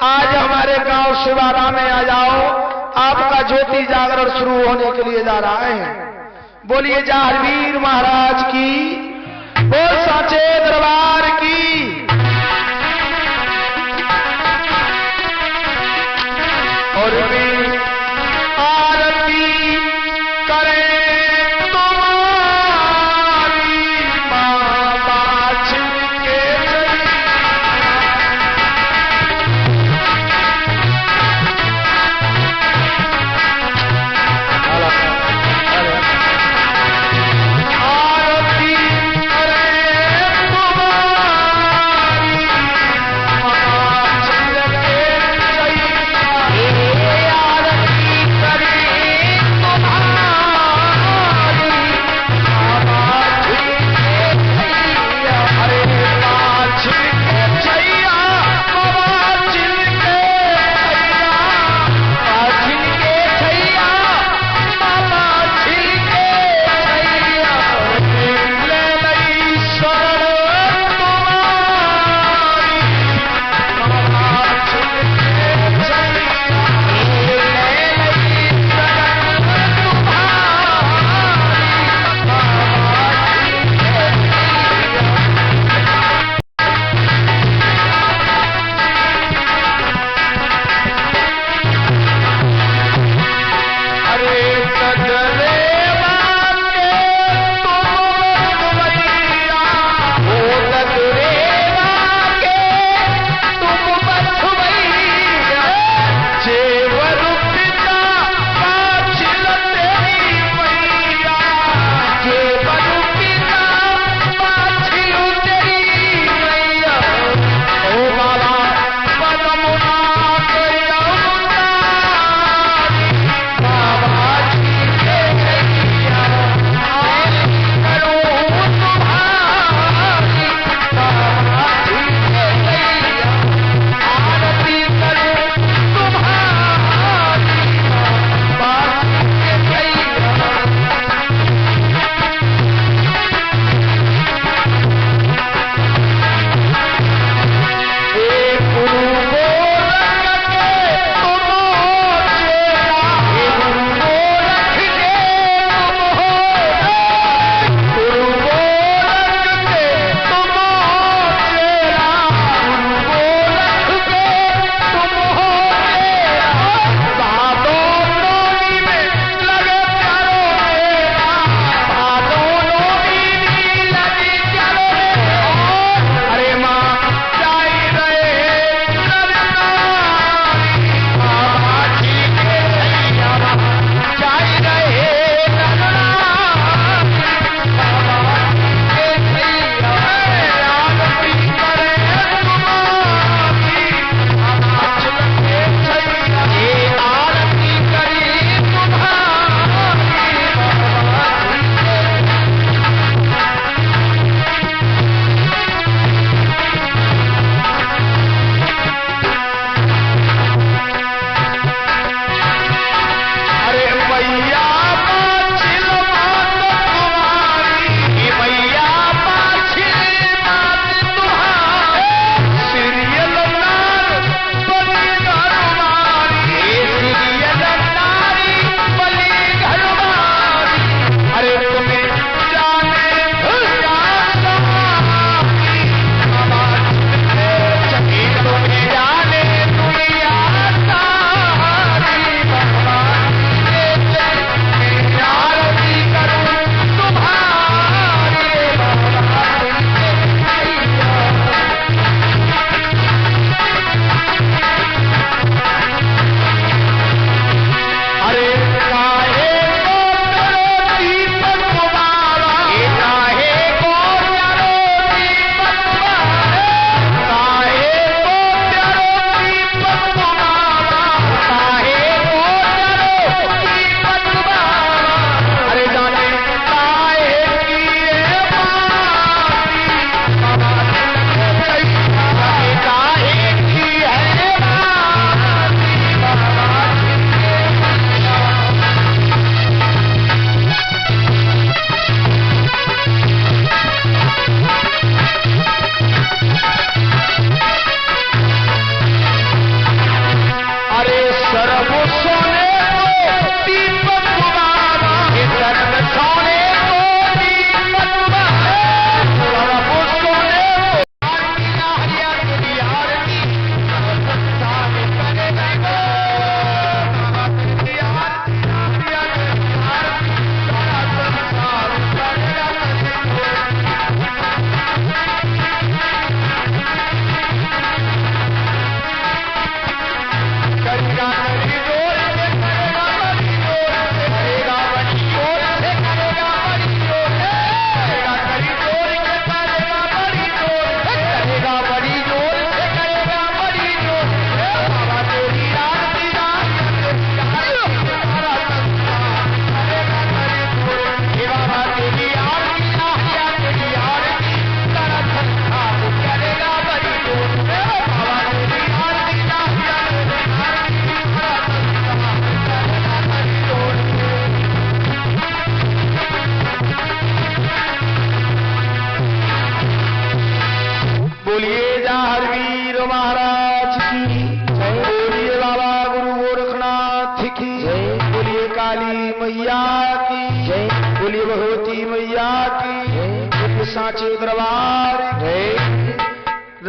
आज हमारे गांव शिवारा में आ जाओ, आपका ज्योति जागरण शुरू होने के लिए जा रहा है। बोलिए जाहरवीर महाराज की, बोल साचे दरबार की। और भी आरती करे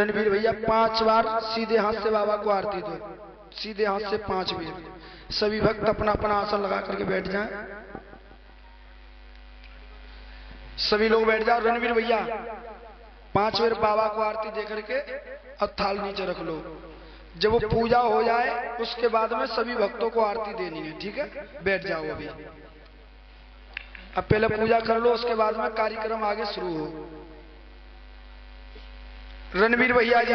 रणवीर भैया 5 बार सीधे हाथ से बाबा को आरती दो, सीधे हाथ से 5 बार। सभी भक्त अपना अपना आसन लगा करके बैठ जाएं। सभी लोग बैठ जाओ। रणवीर भैया 5 बार बाबा को आरती दे करके और थाल नीचे रख लो। जब वो पूजा हो जाए उसके बाद में सभी भक्तों को आरती देनी है, ठीक है? बैठ जाओ अभी। अब पहले पूजा कर लो, उसके बाद में कार्यक्रम आगे शुरू हो। रणवीर भैया जी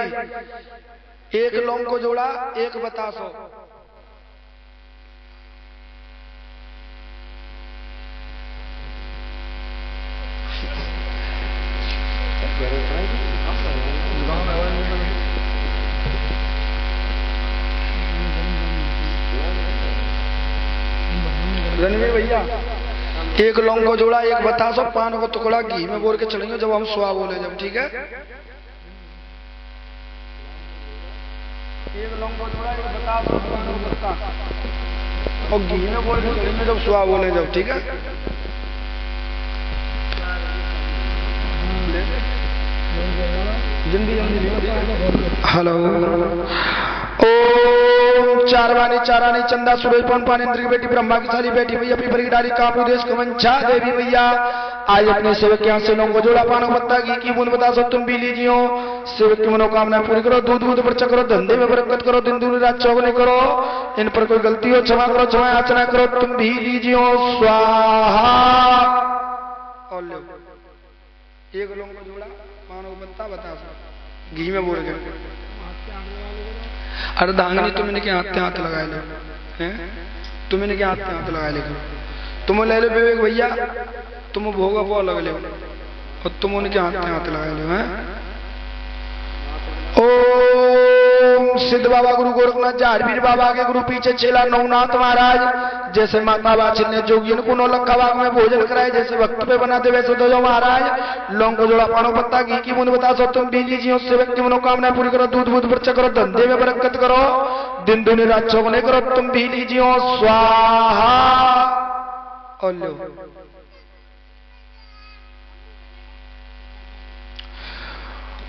1 लौंग को जोड़ा, 1 बतासो। रणवीर भैया 1 लौंग को जोड़ा, 1 बतासो, पान को टुकड़ा घी में बोल के चलेंगे जब हम सुहा बोले जब, ठीक है? 1 लौंग को जोड़ा, 1 बतासो, पान को टुकड़ा और घी में बोल के चलेंगे जब सुहा बोले जब, ठीक है? हेलो। ओम चारवानी चारानी चंदा सूरज पवन पानी इंद्र की बेटी ब्रह्मा की साली बेटी भैया अपनी बरी डाली कापू देश कमंछा देवी भैया आज अपने सेवक के यहाँ से लोगों को जोड़ा, पानो पत्ता घी की बूंद बता सब तुम भी लीजियो। सेवक की मनोकामना पूरी करो, दूध दूध बर्चा करो, धंधे में बरकत करो, दिन दूनी रात चौगने करो। इन पर कोई गलती हो क्षमा करो, क्षमा याचना करो, तुम भी लीजियो। स्वाहा। और लो 1 लोगों को जोड़ा, पानो पत्ता बता सब घी में बोल गए। अरे धांगनी तुम इनके हाथ लगा लो, तुम इनके हाथ लगा ले, तुम ले लो विवेक भैया, तुम भोगा पो लग लो और तुम उनके हाथ लगा लो। हैं ओम सिद्ध बाबा गुरु गोरखनाथ जारवीर बाबा के गुरु पीछे चेला नवनाथ महाराज जैसे माता बाछिल ने जोगियन को 9 लखा बाग में भोजन कराए, जैसे भक्त पे बनाते वैसे दो महाराज। लौंग को जोड़ा, पानो पत्ता घी की बूंद बता सो तुम भी लीजिए। उससे व्यक्ति मनोकामना पूरी करो, दूध दूध बर्चा करो, धंधे में बरकत करो, दिन दूनी रात चौगने करो, तुम भी लीजिए। स्वाहा। और लो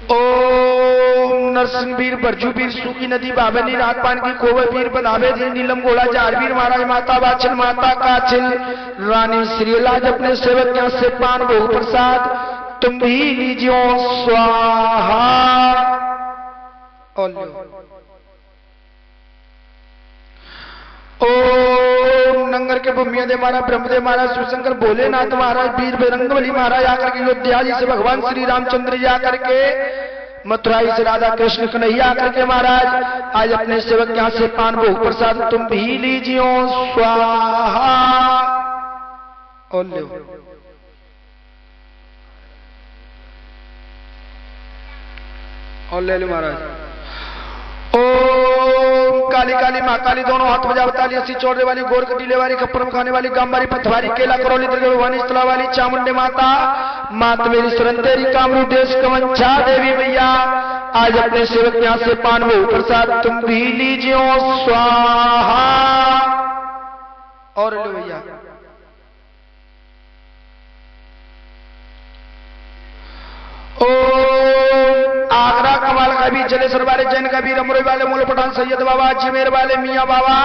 ओम नरसिंहवीर बरजूवीर सूखी नदी बाबनी रातपान की कोवर वीर बनावे दी नीलम घोड़ा जारवीर महाराज माता बाछिल माता काछिल रानी श्रीलाज अपने सेवक यहाँ से पान भोग प्रसाद तुम भी लीजियो। स्वाहा। और ओम नंगर के भूमिया दे महाराज ब्रह्मदेव महाराज शिवशंकर भोलेनाथ महाराज वीर बजरंगबली महाराज आकर के अयोध्या जी से भगवान श्री रामचंद्र जी आकर के मथुराई से राधा कृष्ण कन्हैया आकर के महाराज आज अपने सेवक यहाँ से पान भोग प्रसाद तुम भी लीजियो। स्वाहा। और लो और ले लो महाराज। ओम काली काली माँ काली दोनों हाथ बजा बताली अस्सी चौड़े वाली गोर कटीले वाली खप्पर खाने वाली गांबारी पथवारी केला करौली दुर्गा भवानी स्थला वाली चामुंडे माता मात मेरी शरण तेरी कामरू देश कमंछा देवी भैया आज अपने सेवक यहाँ से पान भोग प्रसाद तुम भी लीजियो। स्वाहा। और लो भैया। आगरा कमाल का भी जलेसर वाले जैन का भी रमरोई वाले मूल पठान सैयद बाबा अजमेर वाले मियाँ बाबा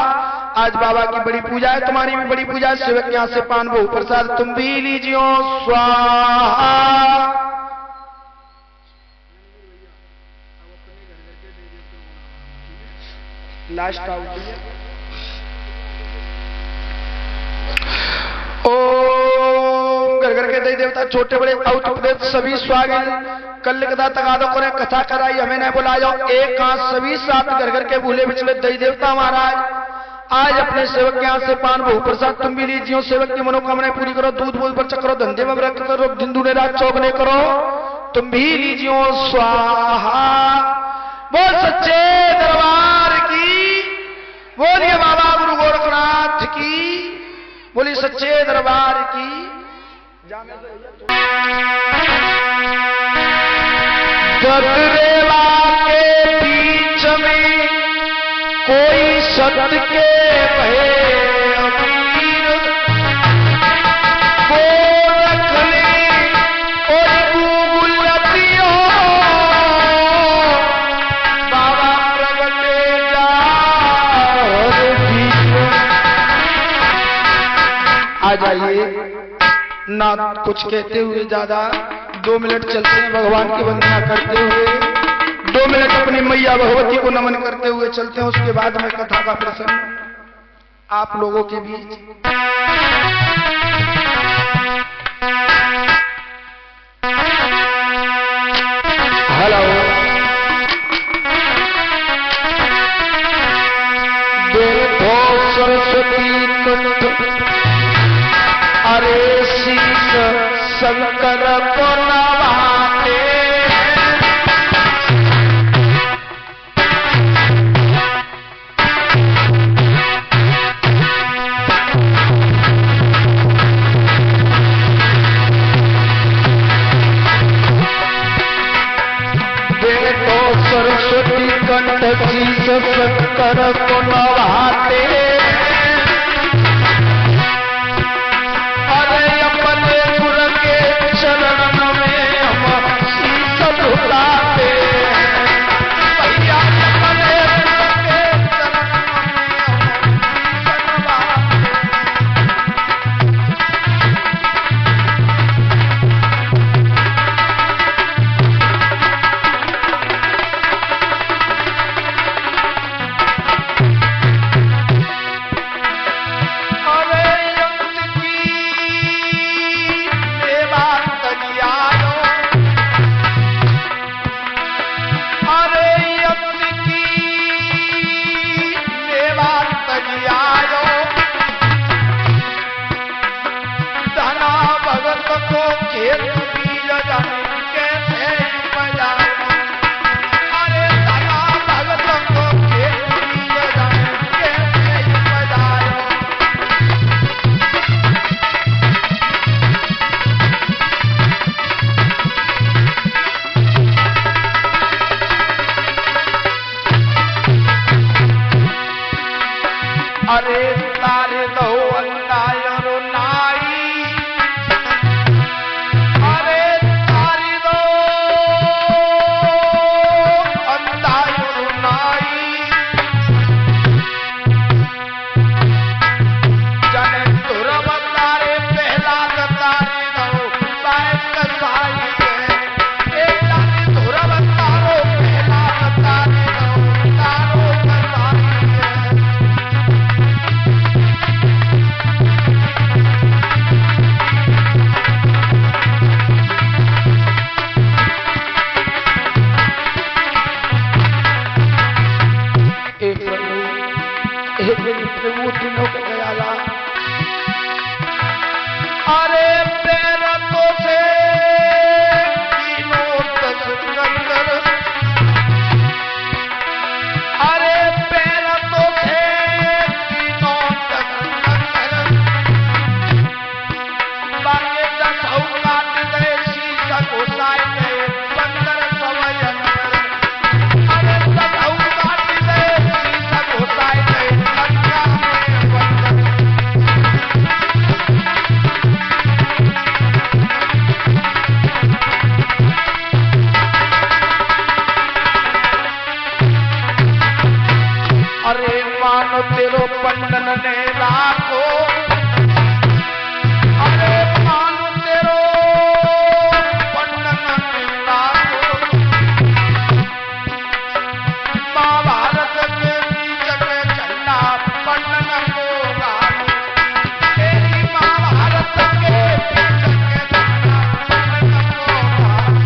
आज बाबा की बड़ी पूजा है, तुम्हारी भी बड़ी पूजा है। सेवक यहाँ से पान भोग प्रसाद तुम भी लीजियो। स्वाहा। लास्ट आउट घर घर के देवी देवता छोटे बड़े आउट प्रदेश सभी स्वागत कल कथा तगादो करे कथा कराई हमें नहीं बुलायो एक हाथ सभी 7 घर घर के भूले बिचले देवी देवता महाराज आज अपने सेवक के यहाँ से पान भोग प्रसाद तुम भी लीजियो। सेवक की मनोकामनाएं पूरी करो, दूध बोल पर करो, धंधे में बरकत करो, दिन दूने रात चौगने करो, तुम भी लीजियो। स्वाहा। बोल सच्चे दरबार की, बोलिए बाबा गुरु गोरखनाथ की, बोलिए सच्चे दरबार की। ददरेवा के बीच में कोई सत्य के भय अमीर को रखने और गुलतियों जाइए। ना कुछ कहते हुए ज्यादा 2 मिनट चलते हैं भगवान की वंदना करते हुए, 2 मिनट अपनी मैया भगवती को नमन करते हुए चलते हैं। उसके बाद में कथा का प्रसंग आप लोगों के बीच। हेलो, देखो सरस्वती कंठ अरे शीश शंकर को नवाते, सरस्वती कंठ शीश शंकर को नवाते, अरे अपने गुरु के चरण में हम शीश झुकाते, भैया अपने गुरु के चरण में अरे तारे दो अंगायरो नाई, अरे तारी दो अंगायरो नाई, जने तुरम तारे पहला तारे दो बाइक कसाई है, एक तारे तुरम तारो पहला तारे दो तारो कसाई है। प्रभु तीनों को गयाला, अरे पैरतों से तीनों तस्कंदर, अरे पैरतों से तीनों तस्कंदर, बाकी दसों काट गए शीश घुसाए गए बंदर समय अंदर, अरे दसों काट गए शीश घुसाए गए अरे मानो तेरो पंडन ने राखो, अरे मानो तेरो पंडन ने राखो, महाभारत के बीच में झंडा पंडन को गाड़ो, तेरी महाभारत के बीच के झंडा पंडन को गाड़ो।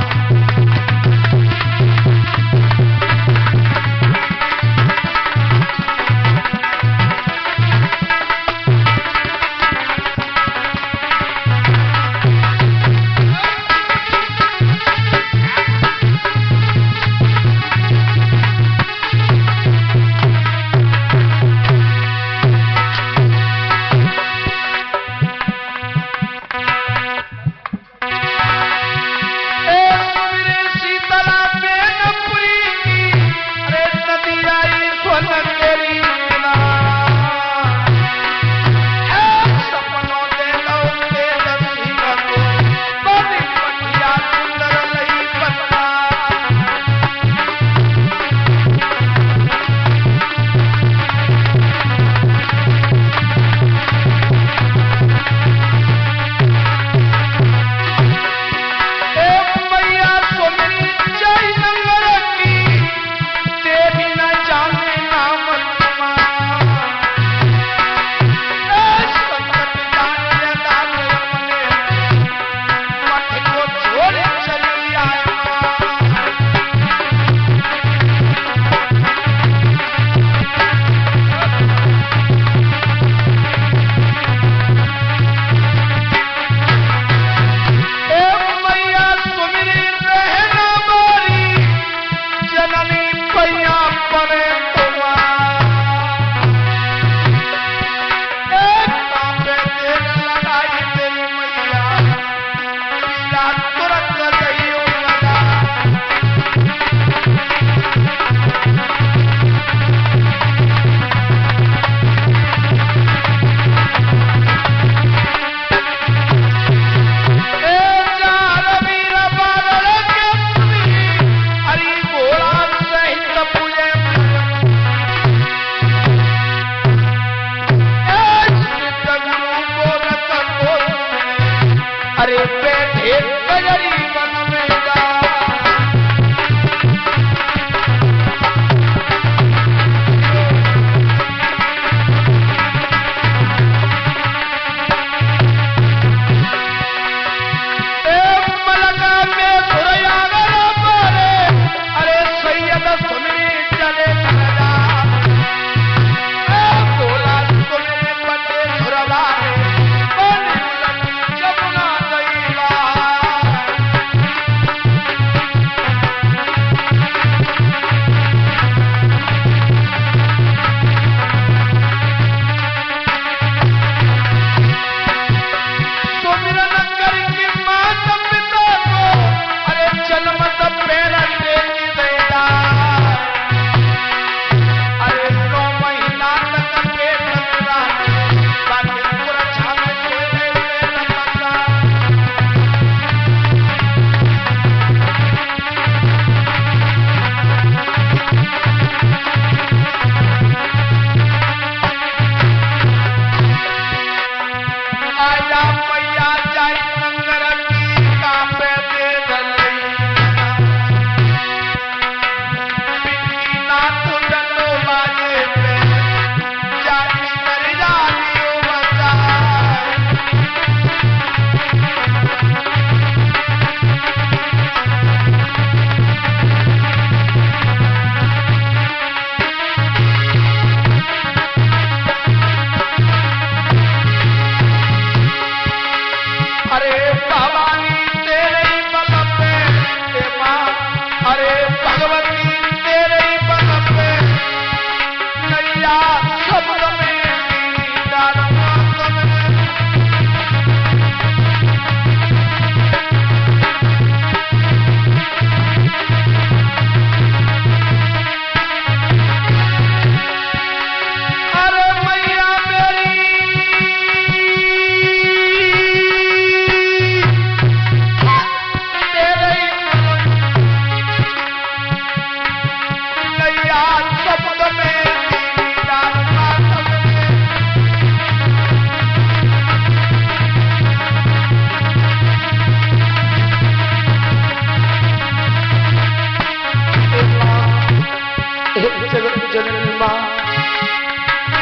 जगत जननी माँ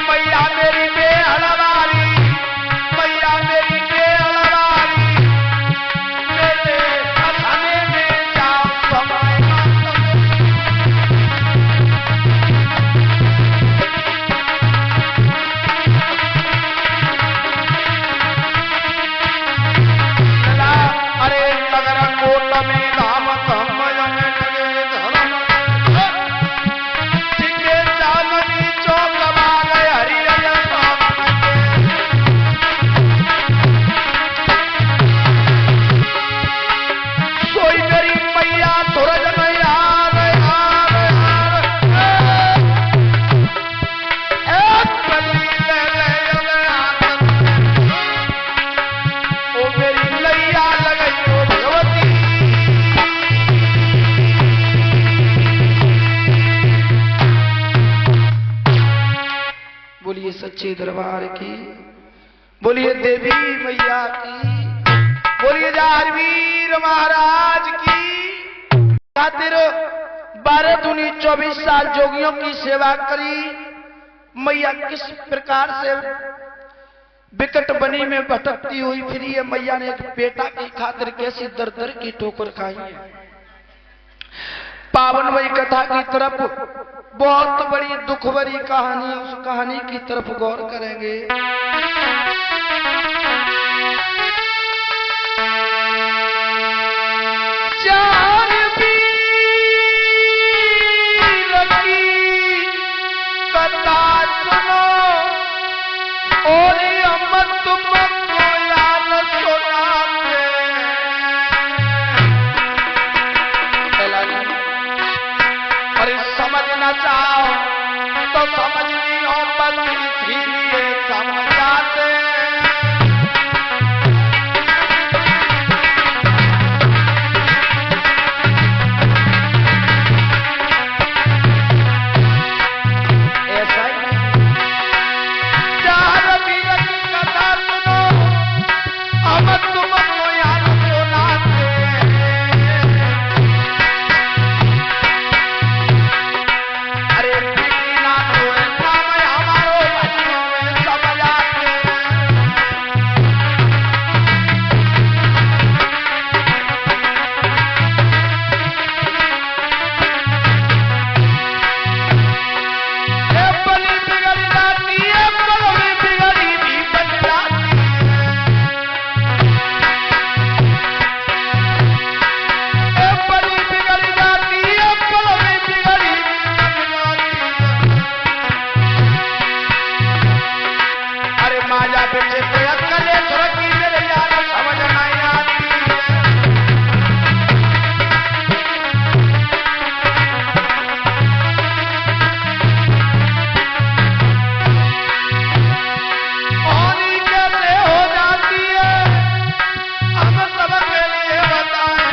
मैया मेरी बेहलवारी, मैया मेरी बेहलवारी, मेरे अखाने में जाओ समय अरे नगर कोट में धाम धम सच्चे दरबार की, बोलिए देवी मैया की, बोलिए जारवीर महाराज की। खातिर 12 दूनी 24 साल जोगियों की सेवा करी। मैया किस प्रकार से विकट बनी में भटकती हुई फिरी है। मैया ने एक बेटा की खातिर कैसी दर दर की ठोकर खाई है। पावन वही कथा की तरफ बहुत बड़ी दुख भरी कहानी, उस कहानी की तरफ गौर करेंगे। जारवीर की कथा सुनो और हम तुमको याद सुनाते। अरे समझना चाहो तो समझ नहीं हो, बस इसीलिए समझ जाते। ऐसा ही जारवीर की कथा सुनो अब तुमको याद सुनाते। अरे बिना तो नाम हमारो बच्चों में समझ आते। ये बली बिगड़ जाती है, बली बिगड़ी भी बन जाती है। ये बली बिगड़ जाती है, बली बिगड़ी भी बन जाती है। अरे माया बेटे पे अकले सुरखी मेरे यार समझ नहीं आती है। कहानी कैसे हो जाती है हम सबके लिए बताएं।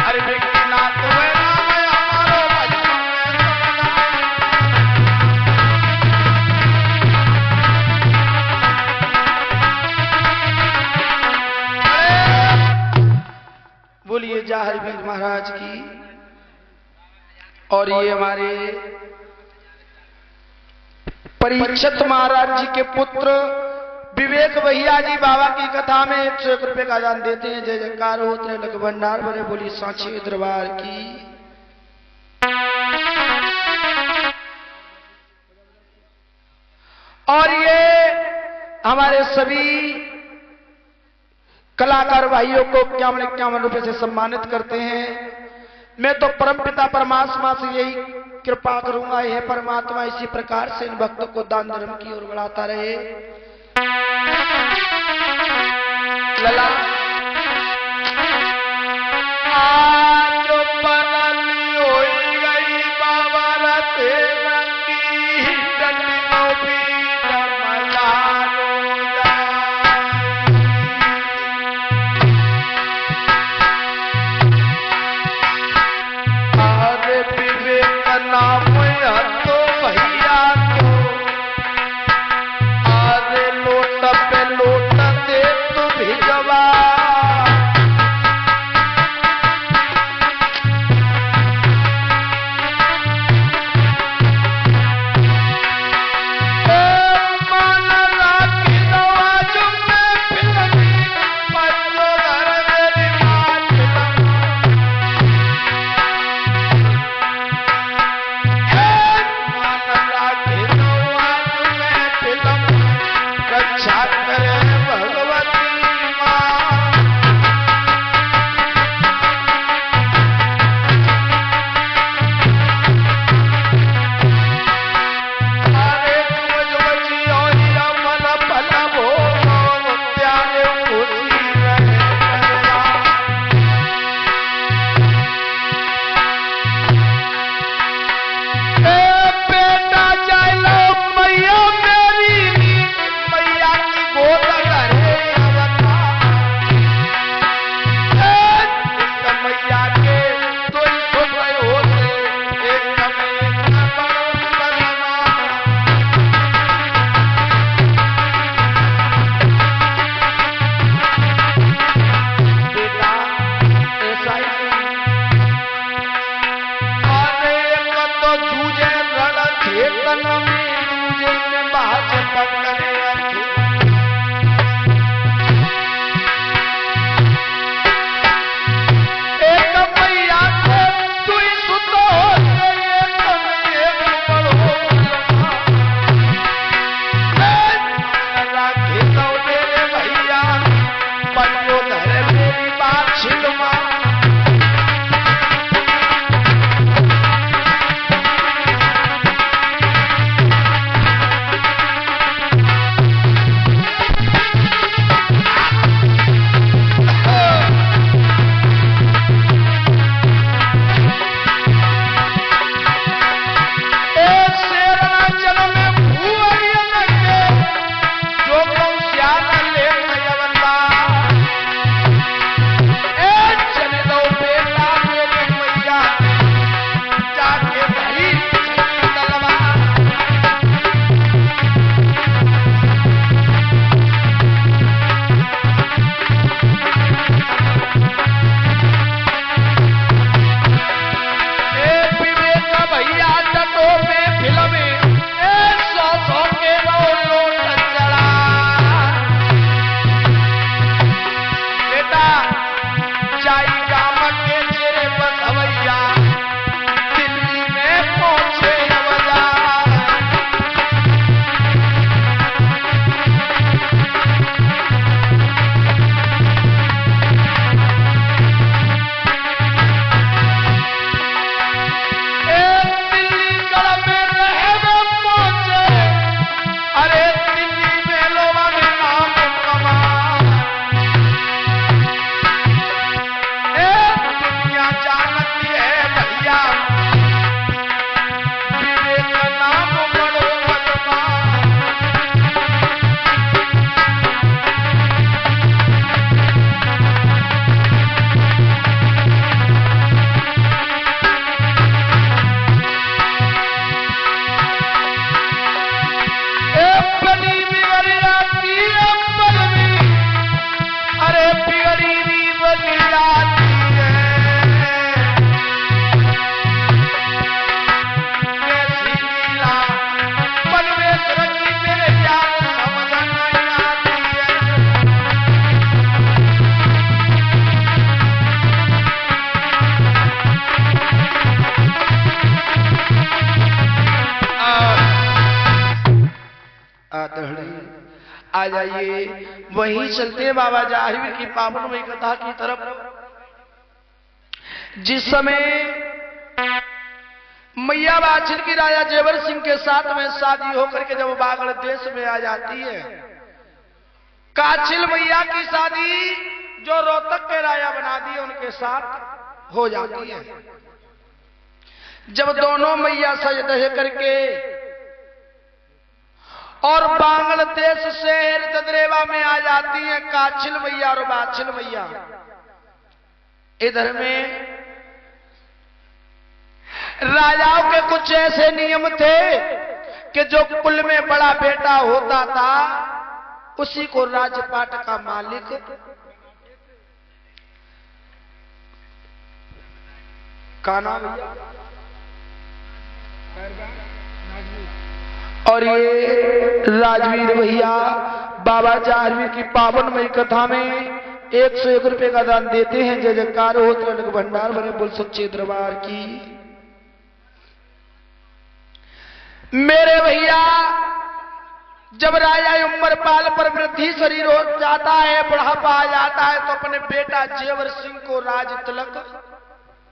अरे बेटी ना तुम्हें नाम हमारो बच्चों में समझ आए। बोलिए जारवीर महाराज की। और ये हमारे परीक्षित महाराज जी के पुत्र विवेक भैया जी बाबा की कथा में 101 रुपए का दान देते हैं। जय जयकार होते हैं लग भंडार भरे। बोलिए सांची दरबार की। और ये हमारे सभी कलाकार भाइयों को 51 रुपए से सम्मानित करते हैं। मैं तो परमपिता परमात्मा से यही कृपा करूंगा, यह परमात्मा इसी प्रकार से इन भक्तों को दान धर्म की ओर बढ़ाता रहे। लला आज बदली होई गई बाबा रते रंगी डंडियों भी जमलानो जाए। अरे विवेक नाम तो भैया तो अरे लोट पे लोट दे तू भिजवा। के चेहरे पर हवैया दिल्ली में पहुंचे अवजा। दिल्ली गढ़ में रहे पहुंचे, अरे दिल्ली में लोगों ने नाम कमा। दुनिया जानती है भैया विवेक का नाम बड़ो बलवा। बनी बिगड़ी जाती है पल में, अरे बिगड़ी भी बनी जाती है। कैसी लीला परमेश्वर की मेरे यार समझ नहीं आती है। आदरणीय आ जाइए, वहीं चलते हैं बाबा जाहिर की पावनमयी कथा की तरफ। जिस समय मैया बाछिल की राजा जेवर सिंह के साथ में शादी होकर के जब बागड़ देश में आ जाती है, काछिल मैया की शादी जो रोहतक के राजा बना दिए उनके साथ हो जाती है। जब दोनों मैया सज धज करके और बांग्लादेश से ददरेवा में आ जाती है काछिल मैया और बाछिल मैया। इधर में राजाओं के कुछ ऐसे नियम थे कि जो कुल में बड़ा बेटा होता था उसी को राजपाट का मालिक का नाम। और ये राजवीर भैया बाबा जाहिर की पावनमयी कथा में 101 रुपए का दान देते हैं। जय जयकार हो त्रिलोक भंडार भरे बोल सच्चे दरबार की। मेरे भैया जब राजा उम्र पाल पर वृद्धि शरीर हो जाता है, बुढ़ापा आ जाता है, तो अपने बेटा जेवर सिंह को राज तिलक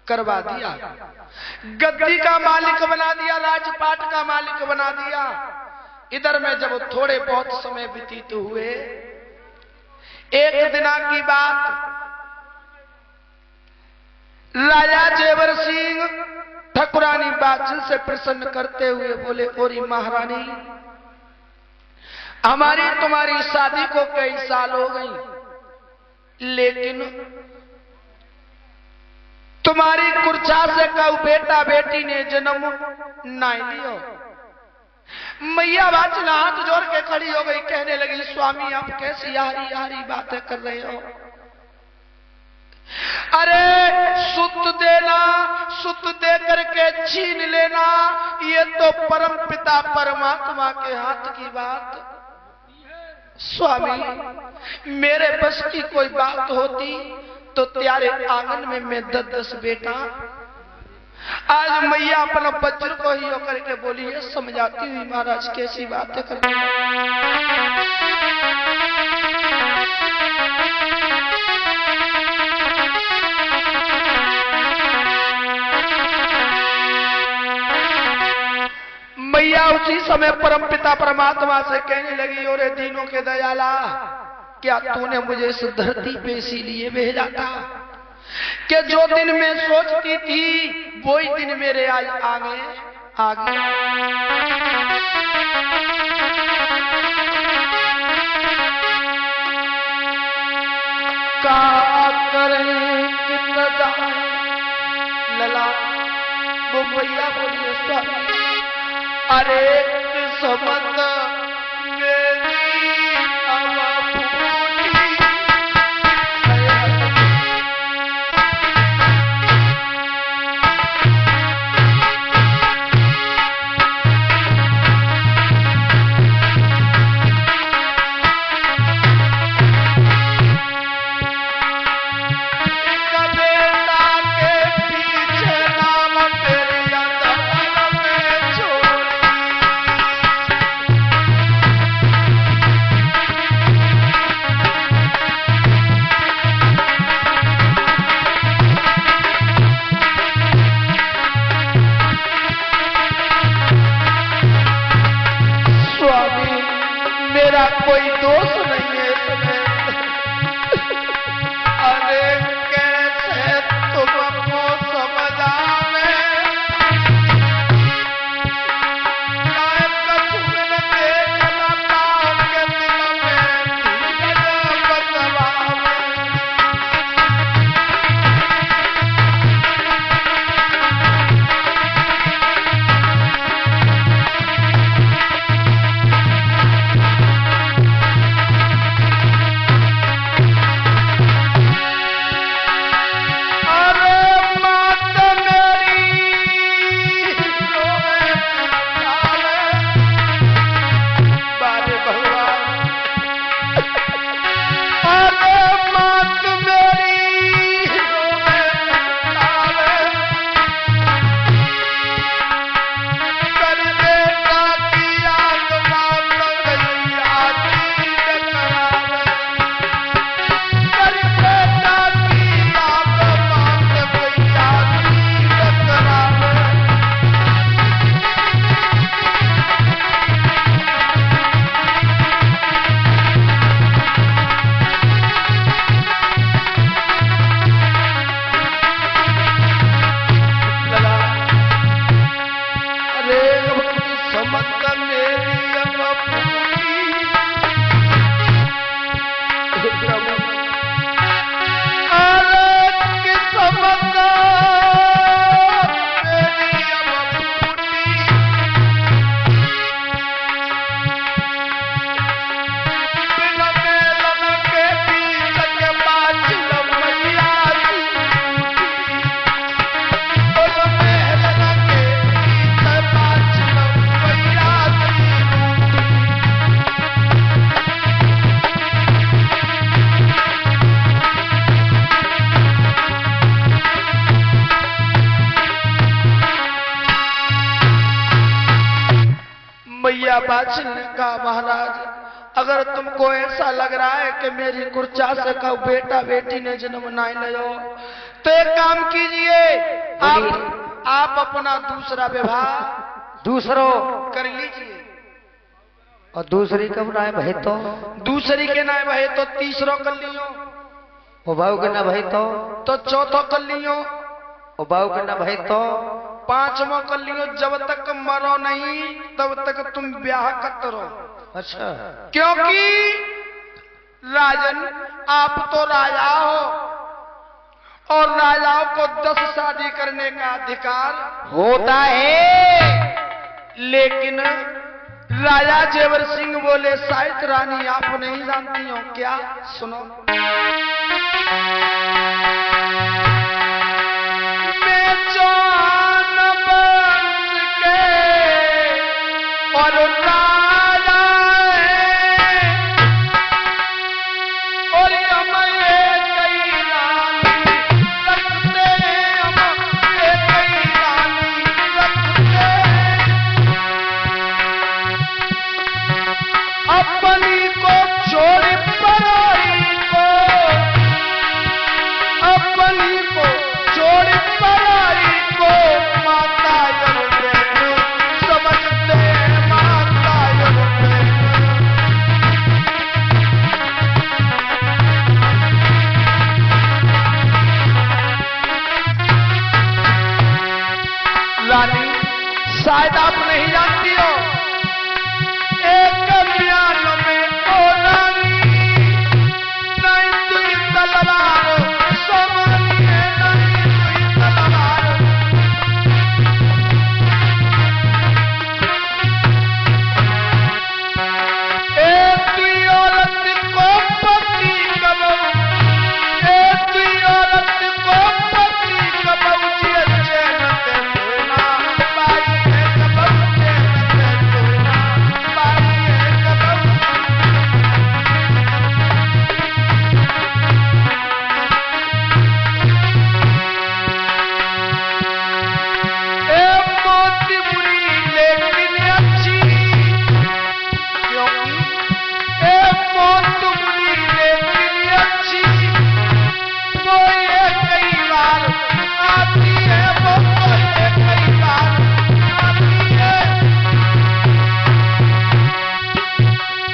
करवा दिया, गद्दी का मालिक बना दिया, राजपाट का मालिक बना दिया। इधर में जब थोड़े बहुत समय व्यतीत हुए, एक दिन की बात, राजा जेवर सिंह ठकुरानी बाछिल से प्रसन्न करते हुए बोले, ओरी महारानी हमारी तुम्हारी शादी को कई साल हो गई, लेकिन तुम्हारी कुर्चा से कऊ बेटा बेटी ने जन्म नहीं लियो। मैया बाछिल हाथ जोड़ के खड़ी हो गई, कहने लगी, स्वामी आप कैसी यारी यारी बातें कर रहे हो। अरे सुत देना, सुत दे करके छीन लेना, ये तो परम पिता परमात्मा के हाथ की बात। स्वामी मेरे बस की कोई बात होती तो त्यारे आंगन में मैं 10 बेटा। आज मैया अपना वज्र को ही होकर के बोली है, समझाती हुई महाराज कैसी बातें करती मैया उसी समय परम पिता परमात्मा से कहने लगी, ओरे दीनों के दयाला, क्या तूने मुझे इस धरती पे इसीलिए भेजा था कि जो दिन मैं सोचती थी वही दिन मेरे आज आगे आ गया। का करें कितना जाए लला, वो भैया बोलिए स्वामी, अरे किस्मत मेरी अब बेटा मैया बाछिल ने कहा महाराज अगर तुमको ऐसा लग रहा है कि मेरी कुर्चा से कहो बेटा बेटी ने जन्म नहीं लियो तो एक काम कीजिए आप अपना दूसरा विवाह दूसरो कर लीजिए। और दूसरी कब ना भाई तो दूसरी के ना भाई तो तीसरो कर लियो। वो बाबू के ना भाई तो चौथो कर लियो। वो बाबू के ना भाई तो पांचवा कर लियो। जब तक मरो नहीं तब तक तुम ब्याह करते रहो। अच्छा क्योंकि राजन आप तो राजा हो और राजाओं को 10 शादी करने का अधिकार होता है, लेकिन राजा जेवर सिंह बोले साहित्य रानी आप नहीं जानती हो क्या? सुनो। मैं जवान बन के और राजा है और हमें कई रानी रखते हैं, हमें कई रानी रखते हैं। अपनी को छोड़ पराई को, अपनी को छोड़ पराई को माता यमुने समझते हैं, माता यमुने। रानी शायद आप नहीं जानती हो एक म्यान में ओ रानी नहीं तुई तलवार समानी है, नहीं तुई तलवार। एक तुई औरत को पति कबहू, एक तुई औरत को पति कबहू जिए चैन ते सोना बाई है कबहू चैन ते सोना बाई है कबहू। ए मोती बुरी लेकिन अच्छी, क्योंकि ए मौत बुरी लेकिन अच्छी, वो ये कई बार आती है, वो ये कई बार आती है।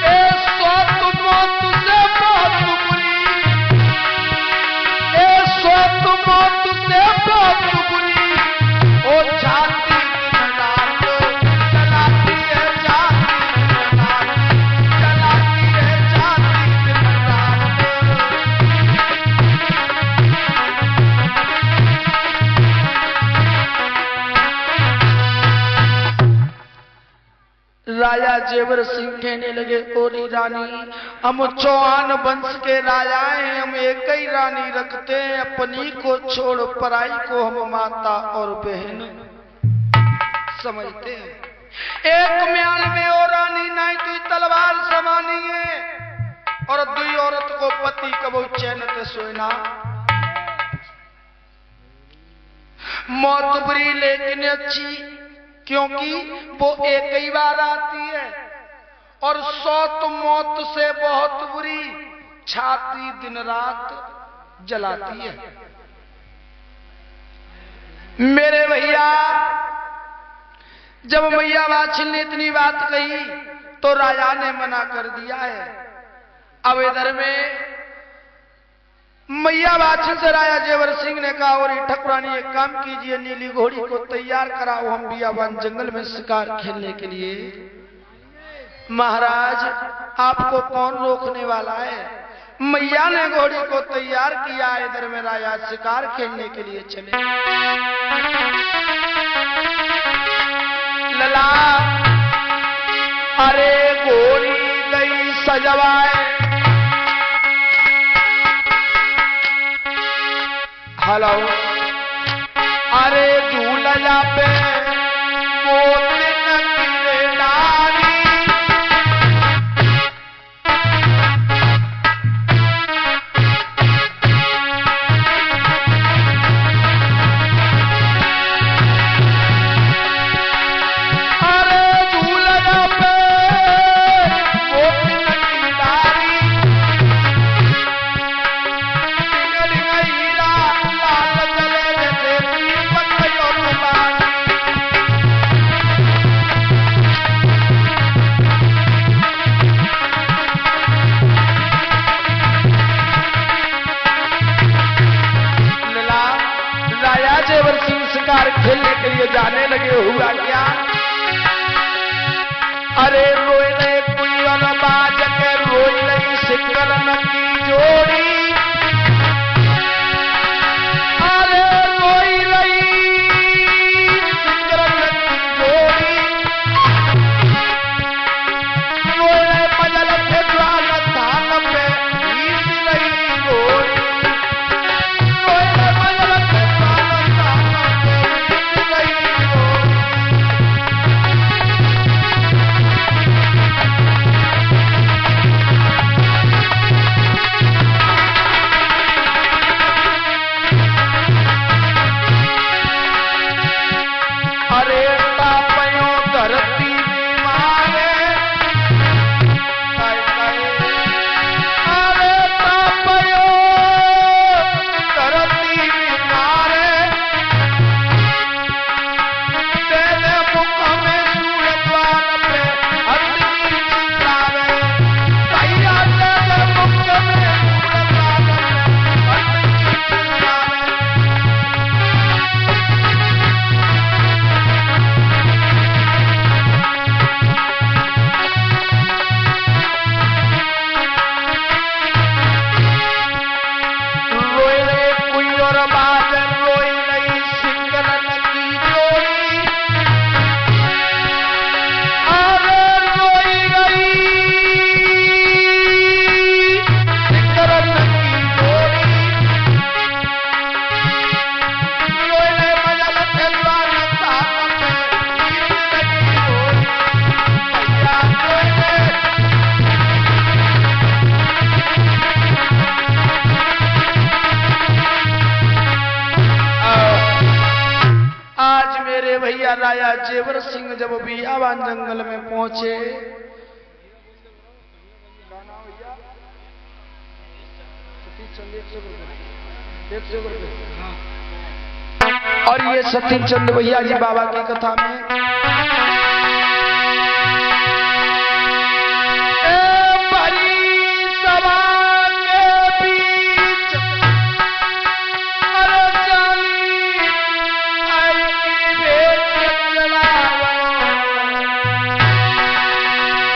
ए सौत मौत से बहुत बुरी, ए सौत मौत से बहुत बुरी, ओ छाती दिन रात चलाती है, छाती दिन रात चलाती है, छाती दिन रात। राजा जेवर सिंह कहने लगे ओरी रानी हम चौहान वंश के राजा हैं, हम एक ही रानी रखते हैं, अपनी को छोड़ पराई को हम माता और बहन समझते हैं। एक म्यान में और रानी नहीं तुई तलवार समानी है और दुई औरत को पति कबो चैन ते सोना। मौत बुरी लेकिन अच्छी, क्योंकि वो एक ही बार आती है और सौत मौत से बहुत बुरी, छाती दिन रात जलाती है। मेरे भैया जब मैया बाछिल ने इतनी बात कही तो राजा ने मना कर दिया है। अब इधर में मैया बाछिल से राजा जेवर सिंह ने कहा और ठकुरानी एक काम कीजिए, नीली घोड़ी को तैयार कराओ, हम बियाबान जंगल में शिकार खेलने के लिए। महाराज आपको कौन रोकने वाला है? मैया ने घोड़ी को तैयार किया, इधर में राजा शिकार खेलने के लिए चले। लला अरे घोड़ी गई सजवाए, हेलो अरे झूला पे मोत न गिरे डाली, अरे झूला पे जेवर सिंह शिकार खेलने के लिए जाने लगे। हुआ क्या? अरे रोई नहीं कोई और बाज के रोई नहीं सिकरन की जोड़ी। अरे रोई नहीं सिकरन की जोड़ी। रोई नहीं मजल के ज्वाल स्थान पे ईस नहीं गोरी। रोई नहीं मजल के ज्वाल स्थान पे ईस नहीं गोरी। अरे तापयो धरती में मारे। अरे तापयो धरती में मारे। तेरे मुख में सूरजवान पे अग्नि चिल्लावे। भैया तेरे मुख में सूरजवान पे अग्नि चिल्लावे। रोई नहीं कोई और बात रोई नहीं सिंगरन की जोड़ी। अरे रोई गई सिंगरन की जोड़ी। रोई नहीं मजल के ज्वाल स्थान पे ईस नहीं गोरी। भैया रोई नहीं। आज मेरे भैया राजा जेवर सिंह जब बियावान जंगल में पहुंचे। और ये सतीश चंद भैया जी बाबा की कथा में भरी सभा के बीच अरे जाली आई की भेंट चलावो।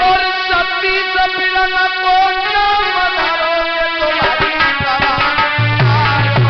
और सती सपिरन को नाम धरोगे तुम्हारी सभा में आयो।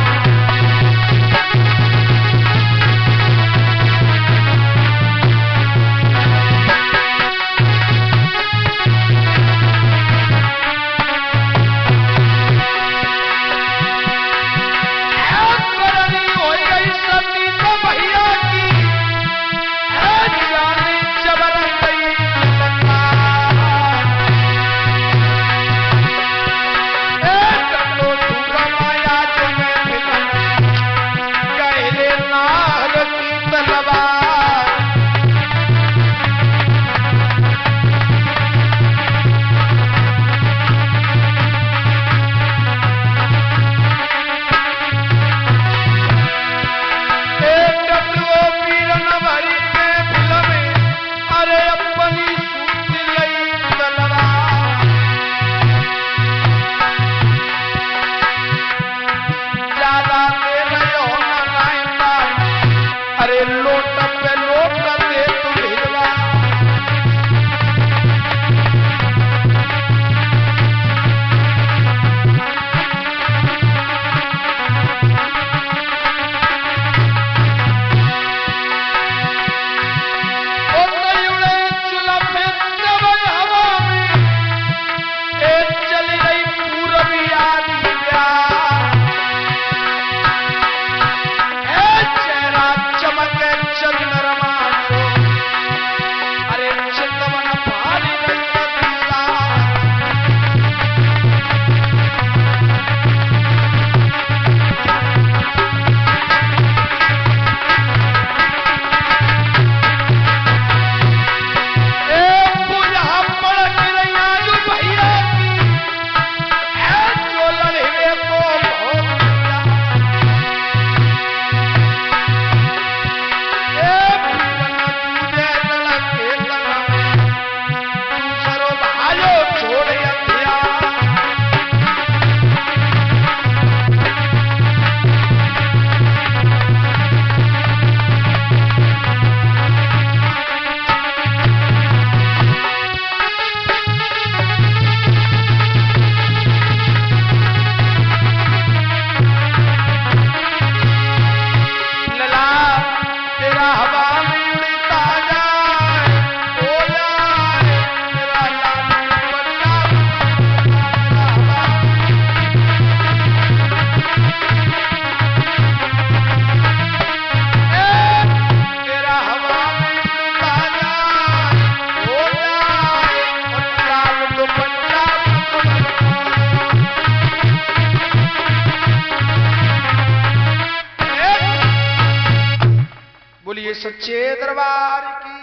बोलिए सच्चे दरबार की।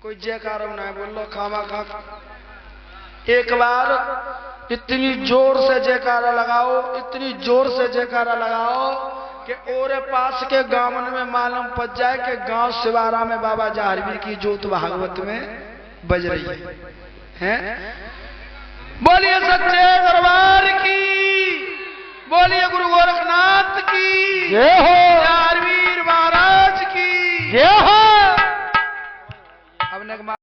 कोई जयकारा ना बोल लो खामा खा। एक बार इतनी जोर से जयकारा लगाओ, इतनी जोर से जयकारा लगाओ कि ओरे पास के गांव में मालूम पड़ जाए कि गांव सिवारा में बाबा जहारवीर की जोत भागवत में बज रही है। बोलिए सच्चे दरबार की, बोलिए गुरु गोरखनाथ की जय हो। जहारवीर महाराज की जय हो। अब नगमा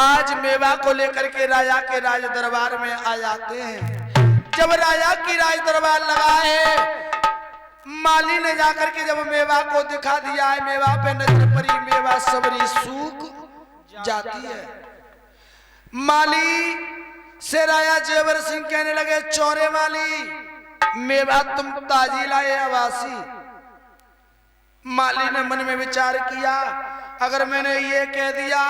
आज मेवा को लेकर के राजा के राज दरबार में आ जाते हैं। जब राजा की राज दरबार लगा है, माली ने जाकर के जब मेवा को दिखा दिया है, मेवा पे नजर पड़ी, मेवा सबरी सूख जाती है। माली से राजा जेवर सिंह कहने लगे, चौरे माली, मेवा तुम ताजी लाए आवासी। माली ने मन में विचार किया, अगर मैंने ये कह दिया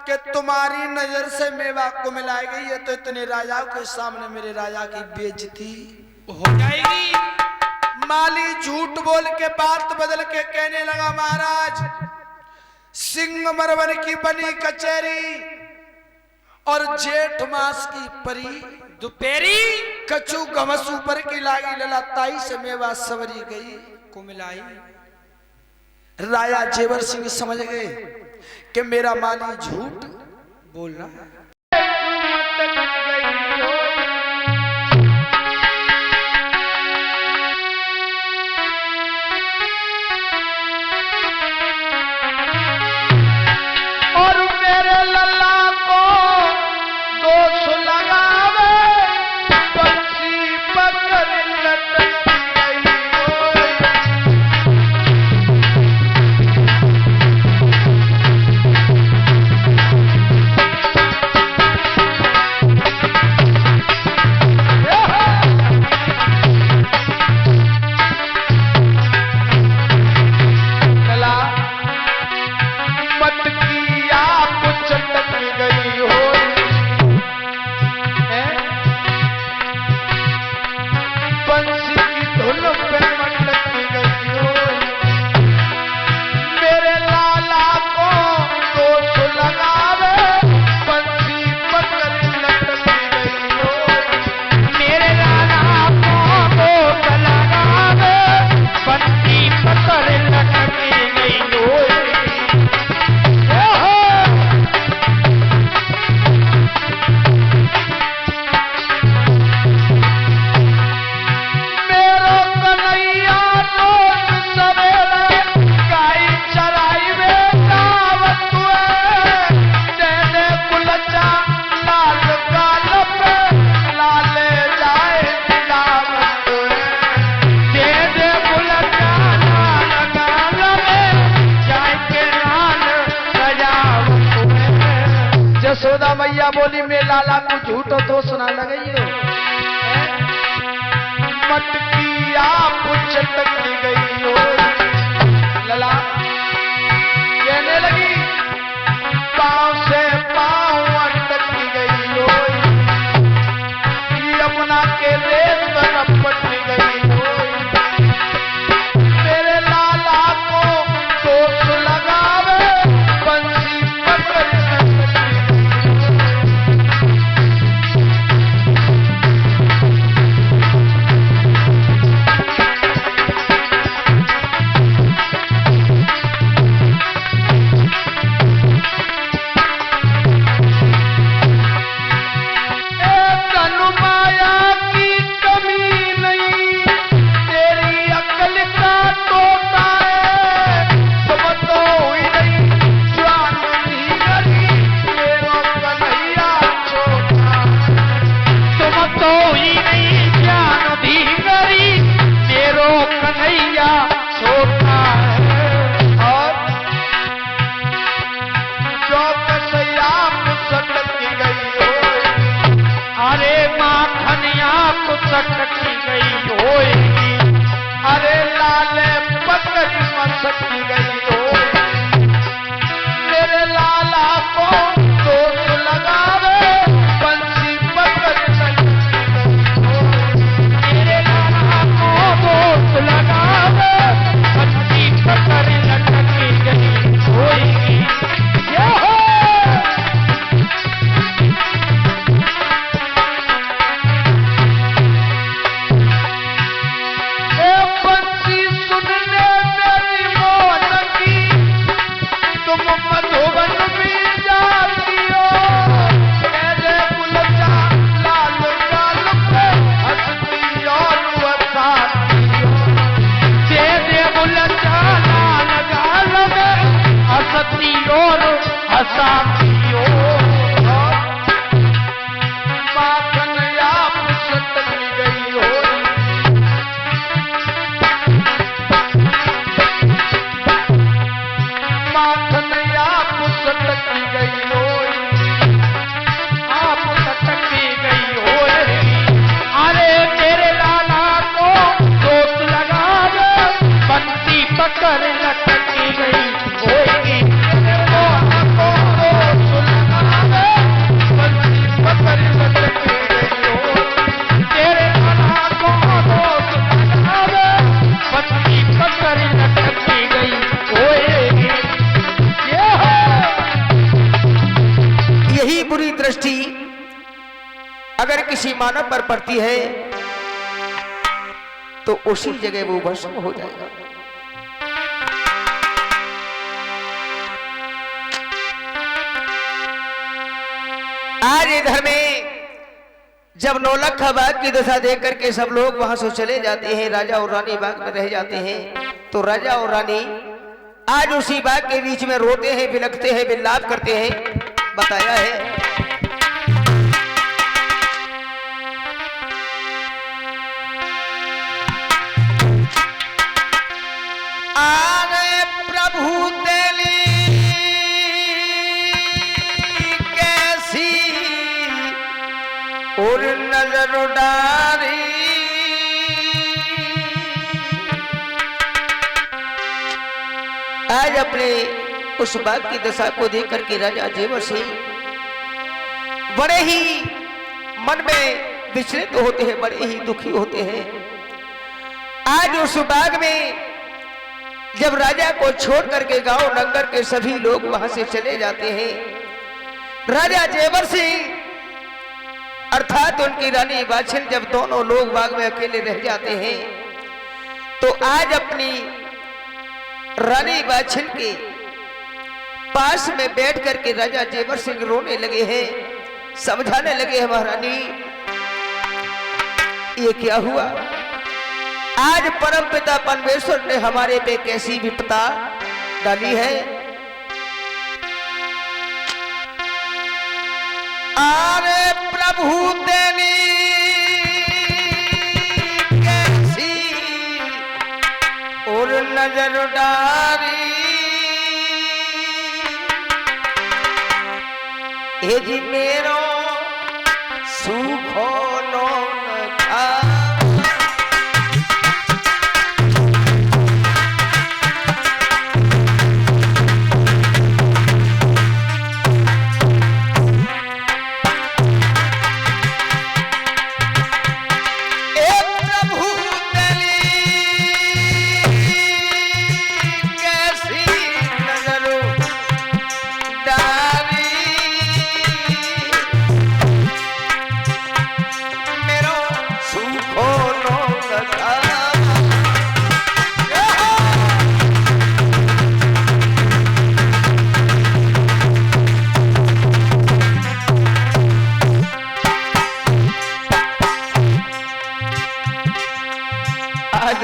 कि तुम्हारी नजर से मेवा को मिलाई गई है, तो इतने राजा के सामने मेरे राजा की बेइज्जती हो जाएगी। माली झूठ बोल के बात बदल के कहने लगा, महाराज, सिंह मरवन की बनी कचेरी और जेठ मास की परी दोपहरी, कछु घमस ऊपर की लागी ललाताई से मेवा सवरी गई को मिलाई। राजा जेवर सिंह समझ गए कि मेरा माली झूठ बोल रहा है। और मेरे लल्ला को दोष लगावे, बंसी पकड़ लटक गई यशोदा मैया बोली, मैं लाला को झूठो तो सुना लगी हो। मटकिया पुछटक गई हो। लला कहने लगी, पांव से पांव अटक गई हो, यमुना के रेत पर पट गई हो। मेरे लाला को दोष लगावे, बंसी पकड़ यही बुरी दृष्टि अगर किसी मानव पर पड़ती है तो उसी जगह वो भस्म हो जाएगा। आज इधर में जब नौलखा बाग की दशा देख करके सब लोग वहां से चले जाते हैं, राजा और रानी बाग में रह जाते हैं, तो राजा और रानी आज उसी बाग के बीच में रोते हैं, बिलखते हैं, विलाप करते हैं। बताया है आरे प्रभु तेली कैसी और नजर डारी, आज अपने उस बाग की दशा को देख करके राजा जेवर सिंह बड़े ही मन में विचलित होते हैं, बड़े ही दुखी होते हैं। आज उस बाग में जब राजा को छोड़ करके गांव नगर के सभी लोग वहां से चले जाते हैं, राजा जेवर सिंह अर्थात उनकी रानी बाछिल जब दोनों लोग बाग में अकेले रह जाते हैं, तो आज अपनी रानी बाछिल के पास में बैठ करके राजा जेवर सिंह रोने लगे हैं, समझाने लगे हैं, महारानी ये क्या हुआ? आज परम पिता परमेश्वर ने हमारे पे कैसी विपदा डाली है? आरे प्रभु तेरी कैसी और नजर डारी, हे जी मेरो सुखो नो न था।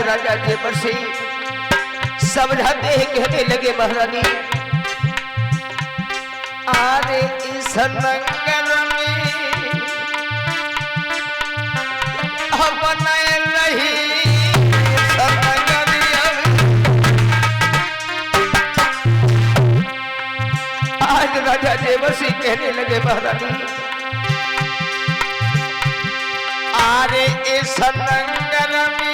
राजा जेवर सिंह समझाते हैं, कहने लगे, महारानी आरे इस नंगर में अब नए रही आज राजा जेवर सिंह कहने लगे, महारानी आरे इस नंगर में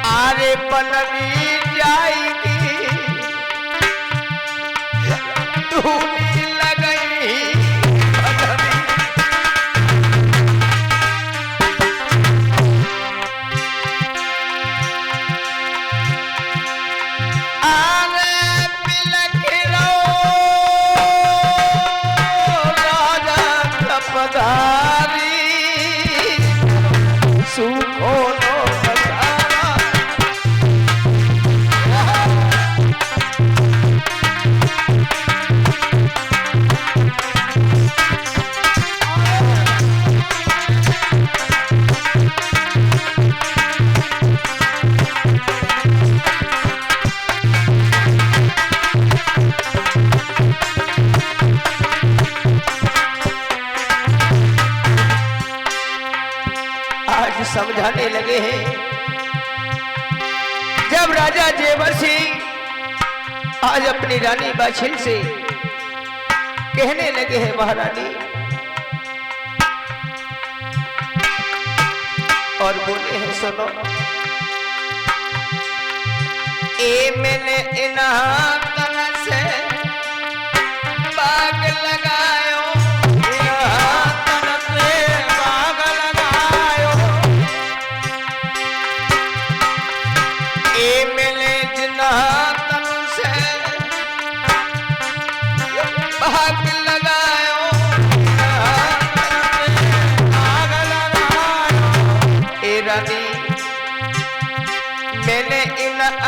आरे पनवी जाएगी धूनी लगई समझाने लगे हैं। जब राजा जेवर सिंह आज अपनी रानी बाछिल से कहने लगे हैं, महारानी और बोले हैं, सुनो ए मैंने इन्हां तन से बाग लगायो, इन्हां तन पे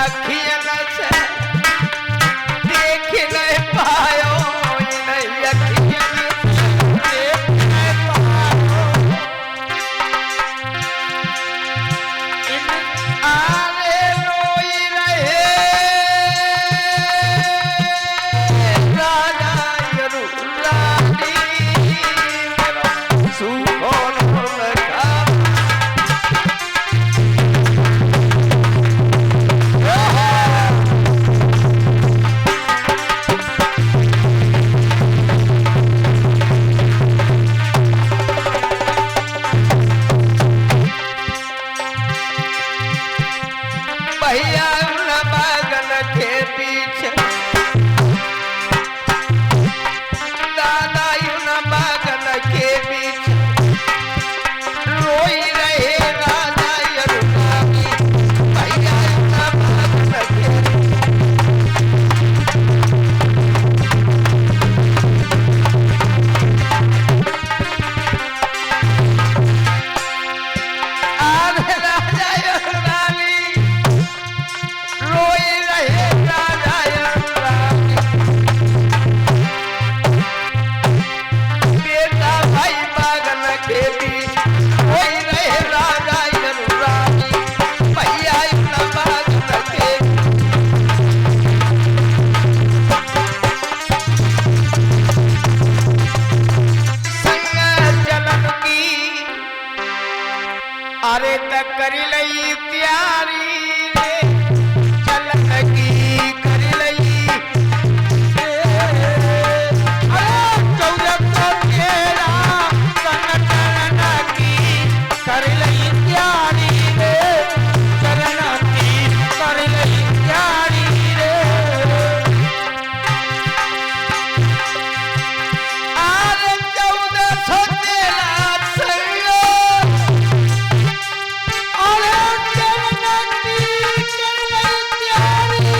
अखियन से देख नहीं पायो, नहीं अखियन से देख नहीं पायो। इन आने रोई रहे राजा यरुलानी सुखोन लगा। भैया बागन के पीछे दादा बागन के पीछे रोई रहे राजा यरुलानी। भैया बागन के आधे राजा यरुलानी रोई रहे राजा यरुलानी। बेटा भाई बागन के बीच रोई रहे राजा यरुलानी। भैया बागन के संग जलन की अरे तक करी लई प्यारी रे चलन की करी लई। अरे चौदह को तेरा संगठन की करी लई प्यारी रे चलन की करी लई प्यारी रे। अरे चौदह सौ तेरा संग अरे चलन की कर लई प्यारी।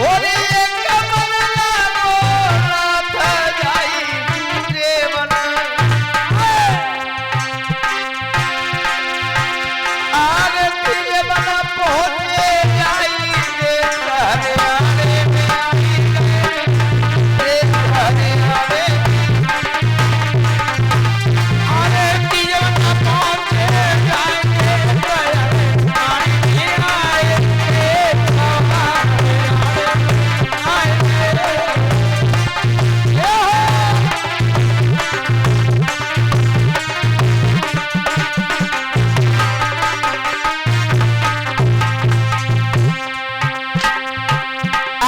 ओरे कमल लागो नाथ जाई दूरे बना। आरे तुझे बना पहुंचे जाई रे हरियाणे में आई रे हरियाणे। अरे तुझे बना पहुंचे जाई रे हरियाणे आए रे बाबा आए रे।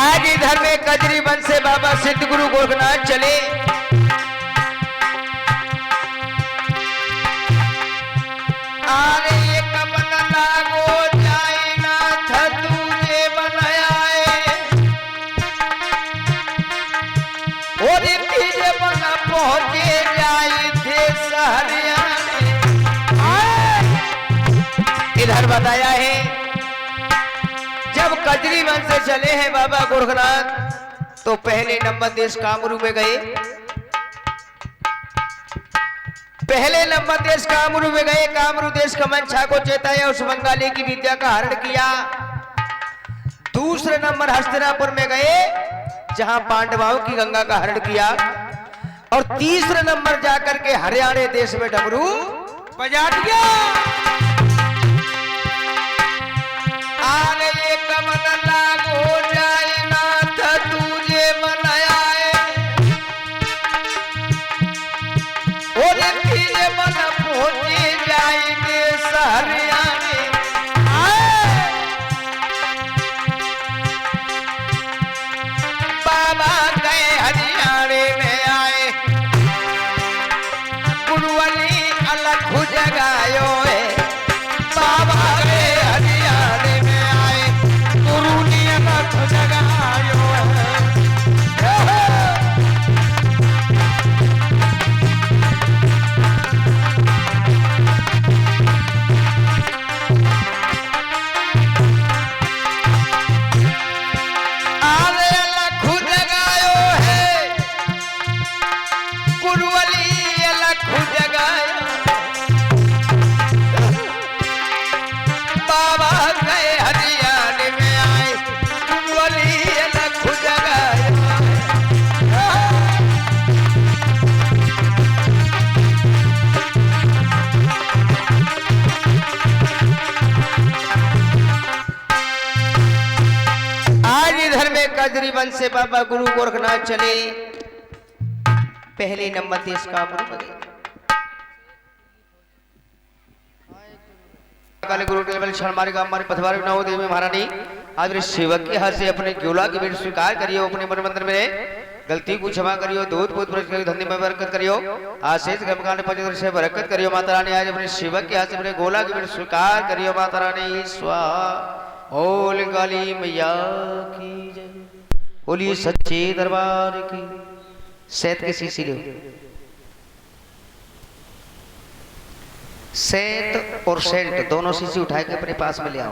आज इधर में कजरी वन से बाबा सिद्ध गुरु गोरखनाथ चले। आरे एक बन लागो जाए नाथ तुझे बनाए। ओरे तीजे बन पहुंचे जाए थे हरियाणे। इधर बताया है जब कजरी वन से चले हैं बाबा गोरखनाथ तो पहले नंबर देश कामरू में गए। पहले नंबर देश कामरू में गए। कामरू देश का मंछा को चेताया उस बंगाली की विद्या का हरण किया। दूसरे नंबर हस्तिनापुर में गए जहां पांडवों की गंगा का हरण किया। और तीसरे नंबर जाकर के हरियाणा देश में डमरू बजा दिया। आने ये कमल लागो जाए नाथ तुझे बनाए। ओरे तीजे बन पहुंचे जाए देश हरियाणे। बाबा गए हरियाणे में आए। गुरुवली अलग जगायो है। बाबा गए हरियाणे में आए। वंश से बाबा गुरु गोरखनाथ चले, पहले नंबर देश का गुरु काले गुरु टेबल शर्मारी का हमारे पथवारी नवो देवी महारानी आज मेरे सेवक के हाथ से अपने ग्योला की भेंट स्वीकार करियो, अपने मन मंदिर में गलती को क्षमा करियो, दूध पूत करियो, धन्य में बरकत करियो, आशीष गमकान पंचदश से बरकत करियो। माता रानी आज अपने सेवक के हाथ से अपने गोला की भेंट स्वीकार करियो। माता रानी स्वाहा। ओल काली मैया की जय, बोलिए सच्चे दरबार की। शहद की शीशी लो, शहद और सेंट दोनों शीशी उठा के अपने पास में ले आओ।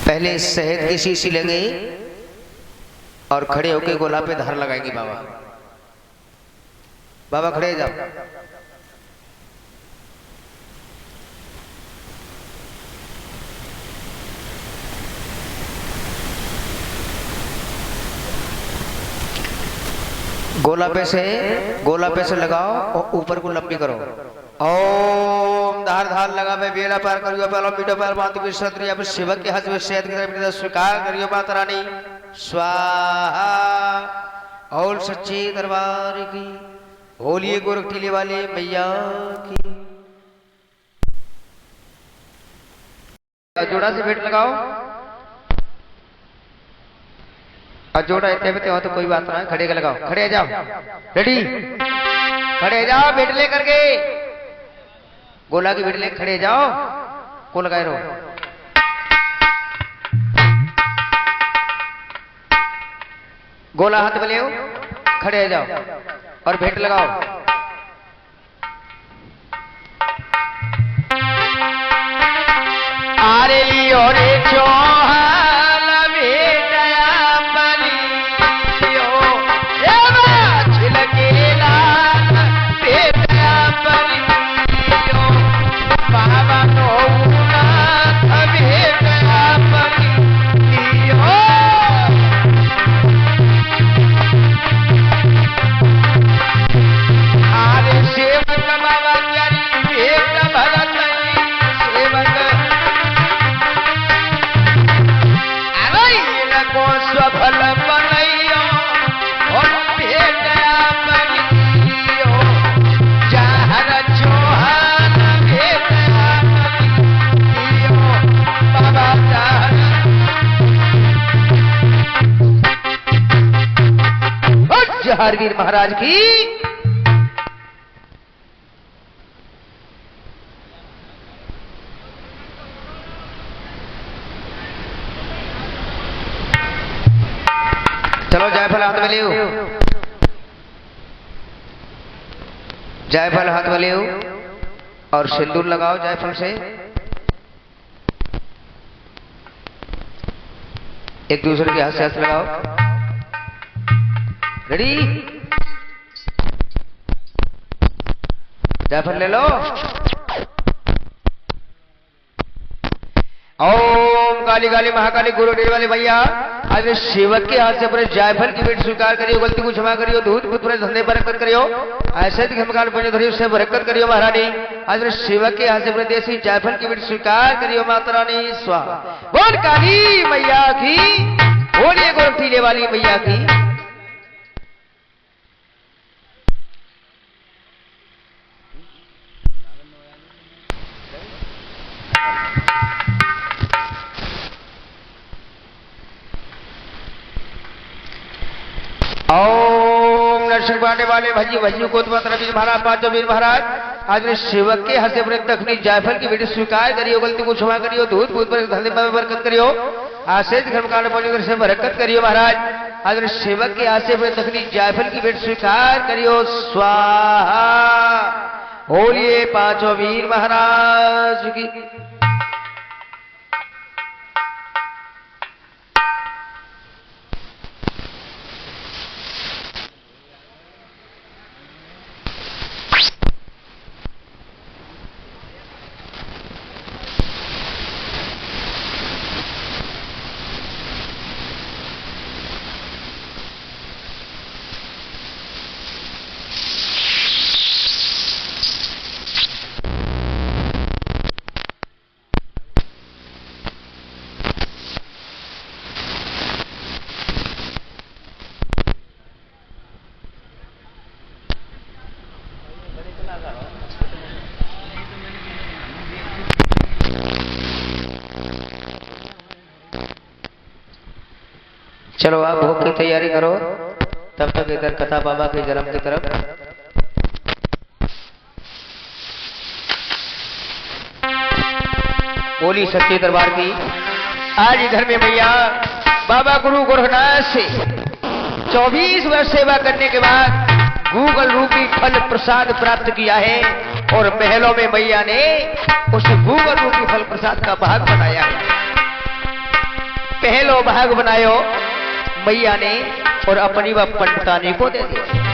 पहले शहद की शीशी लेंगे और खड़े होके गोला पे धार लगाएंगे। बाबा बाबा खड़े जाओ। गोला पे से लगाओ और ऊपर को लंबी करो। ओम धार धार लगा मैं बेड़ा पार करियो, पहला मीठो पैर बांध के क्षत्रिय अब शिवक के हाथ में शहद की तरफ स्वीकार करियो। माता रानी स्वाहा। और सच्चे दरबार की बोलिए गोरख टीले वाले मैया की। जोड़ा से भेंट लगाओ और जोड़ा इतने में हो तो कोई बात ना, खड़े का लगाओ। खड़े जाओ, रेडी, खड़े जाओ, भेंट ले करके गोला की भेंट ले खड़े जाओ। को लगाए रहो। गोला हाथ में ले, खड़े जाओ और भेंट लगाओ। आरे लियो रे चौहान बेटया बलियो, ए बा छिलके लाल बेटया बलियो, बाबा नौनाथ बेटया बलियो। आरे सेवक बाबा जानी भेट भगत सेवक को सफल बनैयो और भेटया बलियो, जहर चौहान भेटया बलियो, बाबा जहर। जहारवीर महाराज की। चलो जायफल हाथ में लियो, जायफल हाथ में लियो और सिंदूर लगाओ जायफल से। एक दूसरे के हाथ से हाथ लगाओ। रेडी, जायफल ले लो। ओम काली काली महाकाली गुरु डेर वाले भैया आज सेवक के हाथ से अपने जायफल की भेंट स्वीकार करियो, गलती को क्षमा करियो, दूध पुत्र धंधे बरकत करियो, ऐसे घमकान पंचधरी से बरकत करियो। महारानी आज सेवक के हाथ से अपने देसी जायफल की भेंट स्वीकार करियो। माता रानी स्वाहा। बोल काली मैया की, बोलिए गोरख टीले वाली मैया की। ओम नरसिंह बांटे वाले भजी भजी को महाराज पांचों वीर महाराज आज ने सेवक के हाथ से अपने दक्षिणी जायफल की भेंट स्वीकार करियो, गलती को क्षमा करियो, दूध पूत पर धंधे में बरकत करियो, आशीष घरमकान पंचों से बरकत करियो। महाराज आज ने सेवक के हाथ से अपने दक्षिणी जायफल की भेंट स्वीकार करियो। स्वाहा। बोलिए पांचों वीर महाराज की। चलो आप भोग की तैयारी करो, तब तक इधर कथा बाबा के जन्म की तरफ। बोली सच्चे दरबार की। आज इधर में भैया बाबा गुरु गोरखनाथ से 24 वर्ष सेवा करने के बाद गूगल रूपी फल प्रसाद प्राप्त किया है और महलों में मैया ने उस गूगल रूपी फल प्रसाद का भाग बनाया है। पहलो भाग बनायो मैया ने और अपनी व पंडितानी को दे दिया।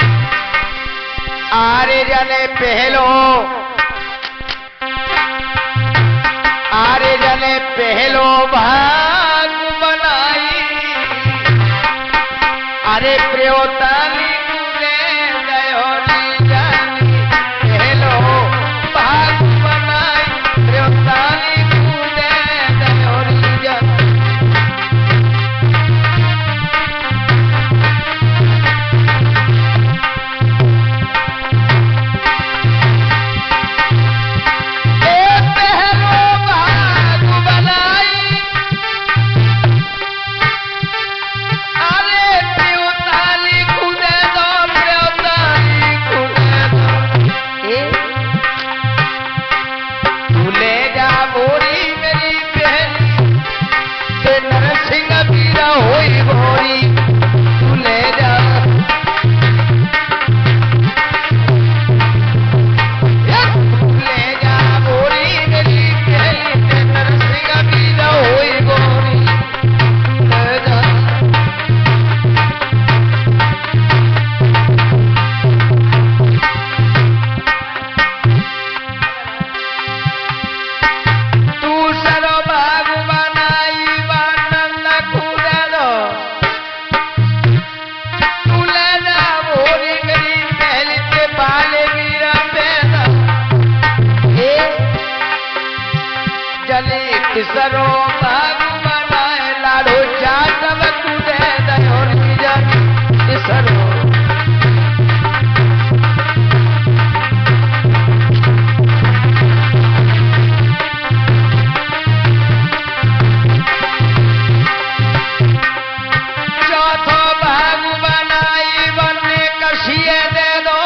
आरे जाने पहलो, आरे जाने पहलो भाग बनाई, अरे प्रियोतानी सरो भाग बनाए लाडो चाटव कूदे दयोर जन सरो। चौथो भाग बनाई बनने कसिए दे दो,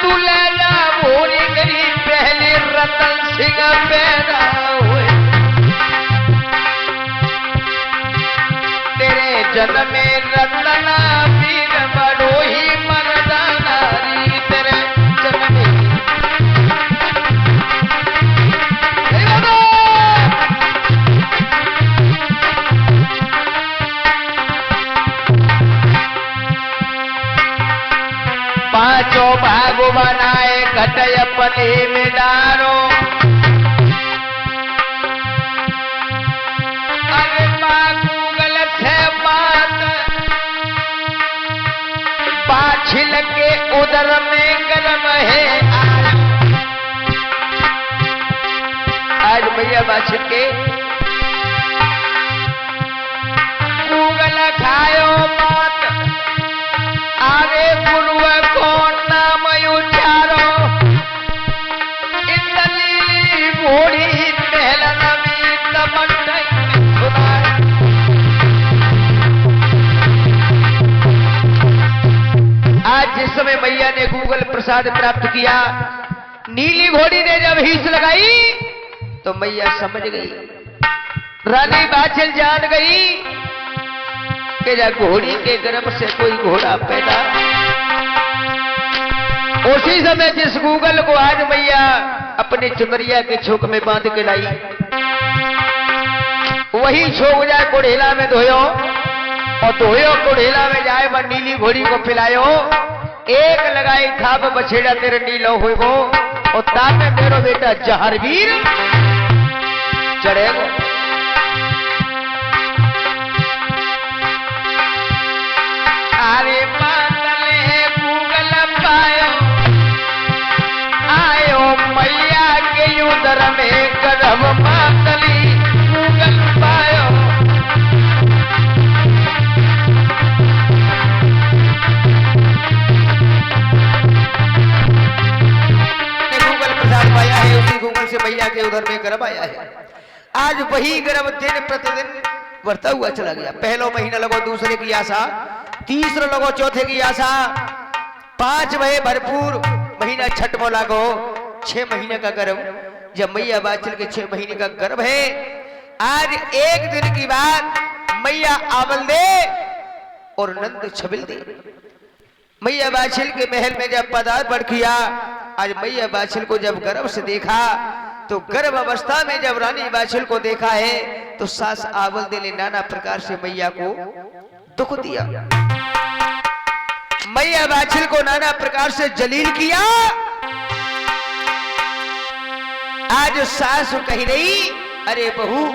तू ले जा भोरी गरी पहली रतन सिंह पैदा हुए, तेरे जन्म में रतना वीर बड़ोही मर्दानारी, तेरे जन्म में पांचों भाग बनाए घटय अपने में डारो, अरे माँ गूगल थे बात पाछिल के उदर में गर्म है। आज भैया बाछिल के गूगल खायो बात, आगे गुरु कौन नाम उचारो, इंदली घोड़ी महल नवी तमंडई सुनाए। आज जिस समय मैया ने गूगल प्रसाद प्राप्त किया, नीली घोड़ी ने जब हीस लगाई तो मैया समझ गई, रानी बाछिल जान गई कि जा घोड़ी के गर्भ से कोई घोड़ा पैदा। उसी समय जिस गूगल को आज मैया अपने चुनरिया के छोक में बांध के लाई, वही छोक जाए कोढ़ेला में धोयो और धोयो कोढ़ेला में जाए वह नीली घोड़ी को पिलायो। एक लगाई खाप बछेड़ा तेरे नीलो हुए गो और तामे मेरो बेटा जहरवीर चढ़ेगो। अरे मातले गूगल पायो आयो मैया के उदर में गर्भ, मातली गूगल पायो। गूगल प्रसाद पाया है, उसी गूगल से मैया के उदर में गर्भ आया है। आज वही गर्भ दिन प्रतिदिन बढ़ता हुआ चला गया। पहलो महीना लगो दूसरे की आशा, तीसरा लगो चौथे की आशा, 5 महीने भरपूर महीना छठवां लागो, 6 महीने का गर्भ। जब मैया बाछल के 6 महीने का गर्भ है, आज एक दिन की बात मैया आवल दे और नंद छबिल दे। मैया बाछल के महल में जब पदार्पण किया, आज मैया बाछल को जब गर्भ से देखा, तो गर्भ अवस्था में जब रानी बाछल को देखा है, तो सास आवल दे ने नाना प्रकार से मैया को दुख दिया, मैया बाछल को नाना प्रकार से जलील किया। आज सास कही रही, अरे बहू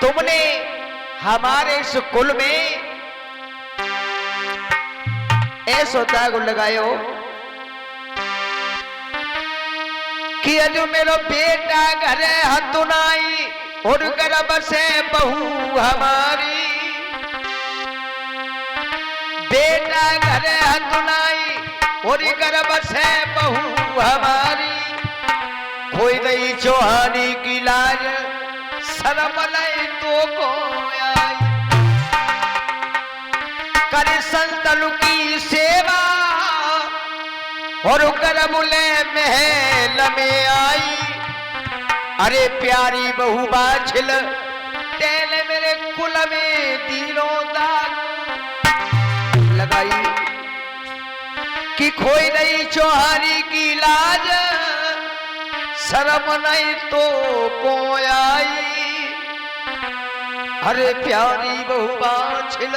तुमने हमारे इस कुल में ऐसो दाग लगायो कि अजो मेरो बेटा घरे हतुनाई और गर्भ से बहू हमारी, बेटा घरे हतुनाई और गर्भ से बहू हमारी, खोई गई चौहानी की लाज शर्म नहीं तो को आई, करे संतन की सेवा और करमुले महल में आई। अरे प्यारी बहू बाछिल तेने मेरे कुल में दिलों दाग लगाई, कि खोई नहीं चौहानी की लाज शर्म नहीं तो को आई। अरे प्यारी बहू बाछिल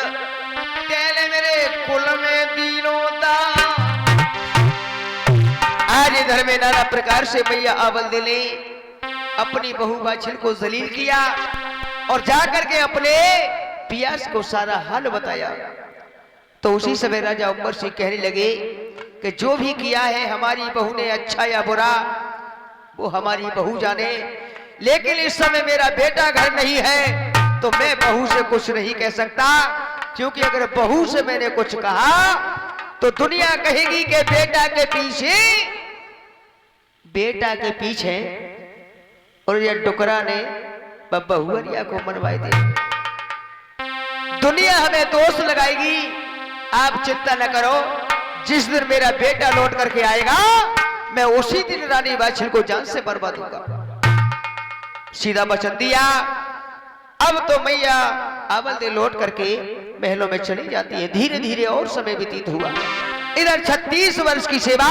तेने मेरे कुल में दिलों दाग। आज इधर में नाना प्रकार से मैया आवल दे ने अपनी बहू बाछिल को जलील किया और जाकर के अपने पियास को सारा हाल बताया। तो उसी समय राजा उमर सिंह कहने लगे कि जो भी किया है हमारी बहू ने, अच्छा या बुरा वो हमारी बहू जाने, लेकिन इस समय मेरा बेटा घर नहीं है तो मैं बहू से कुछ नहीं कह सकता, क्योंकि अगर बहू से मैंने कुछ कहा तो दुनिया कहेगी कि बेटा के पीछे और ये टुकड़ा ने बहुअरिया को मनवाए दे, दुनिया हमें दोष लगाएगी। आप चिंता न करो, जिस दिन मेरा बेटा लौट करके आएगा मैं उसी दिन रानी बाछिल को जान से बर्बाद दूंगा। सीधा वचन दिया। अब तो मैया आवल दे लौट करके महलों में चली जाती है। धीरे धीरे और समय व्यतीत हुआ। इधर 36 वर्ष की सेवा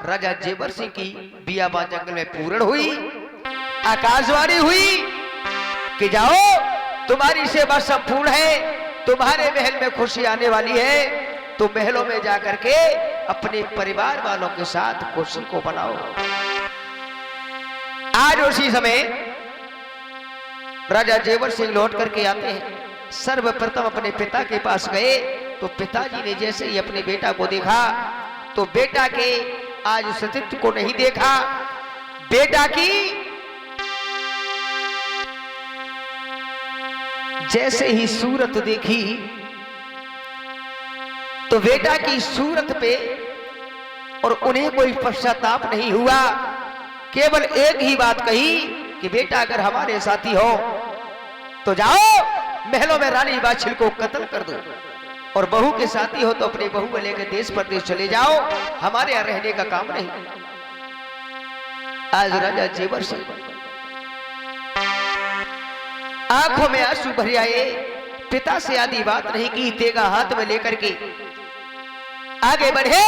राजा जेवर सिंह की बियाबान जंगल में पूर्ण हुई। आकाशवाणी हुई कि जाओ तुम्हारी सेवा संपूर्ण है, तुम्हारे महल में खुशी आने वाली है, तो महलों में जाकर के अपने परिवार वालों के साथ खुशी को बनाओ। आज उसी समय राजा जेवर सिंह लौट करके आते हैं। सर्वप्रथम अपने पिता के पास गए तो पिताजी ने जैसे ही अपने बेटा को देखा तो बेटा के आज अस्तित्व को नहीं देखा, बेटा की जैसे ही सूरत देखी तो बेटा की सूरत पे और उन्हें कोई पश्चाताप नहीं हुआ, केवल एक ही बात कही कि बेटा अगर हमारे साथी हो तो जाओ महलों में रानी बाछिल को कत्ल कर दो, और बहू के साथी हो तो अपने बहू को लेकर देश परदेश चले जाओ, हमारे यहां रहने का काम नहीं। आज राजा जेवर सिंह आंखों में आंसू भर आए, पिता से आधी बात नहीं की, तेगा हाथ में लेकर के आगे बढ़े।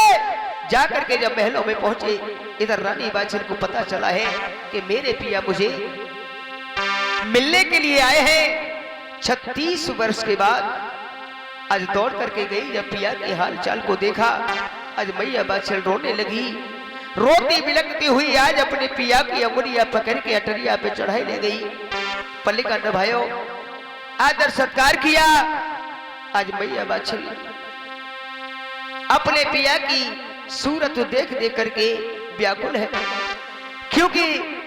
जाकर के जब महलों में पहुंचे, इधर रानी बाछिल को पता चला है कि मेरे पिया मुझे मिलने के लिए आए हैं। 36 वर्ष के बाद आज दौड़ करके गई, जब पिया के हाल चाल को देखा, आज मैया बाछिल रोने लगी। रोती बिलखती हुई आज अपने पिया की अंगुलियां पकड़ के अटरिया पे चढ़ाई ले गई, पल्लिका निभायो, आदर सत्कार किया। आज मैया बाछिल अपने पिया की सूरत देख देख करके व्याकुल है, क्योंकि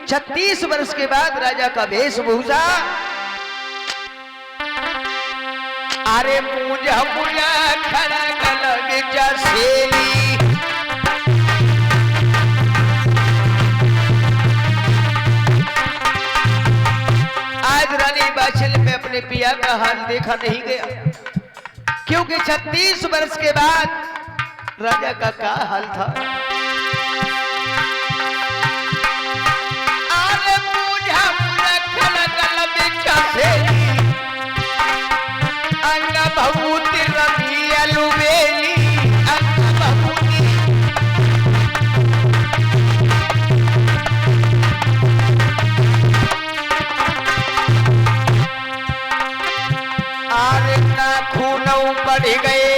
36 वर्ष के बाद राजा का वेशभूषा, अरे मुझा मुझा खड़ा कलग जसेली, आज रानी बाछल में अपने पिया का हाल देखा नहीं गया, क्योंकि 36 वर्ष के बाद राजा का क्या हाल था। आरे पूजा मुरखल गल बिचा से अंग भभूति रवि अलुबेली अंग भभूति। आरे नाखूनों बढ़ गए,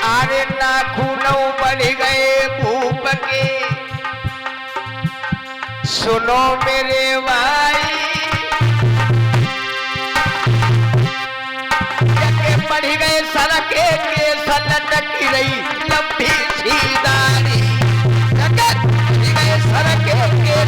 आरे नाखूनों बढ़ गए भूप के, सुनो मेरे भाई जगे बढ़ गए सड़के के सलटक रही लंबी सी दाढ़ी, जगे बढ़ गए सड़के के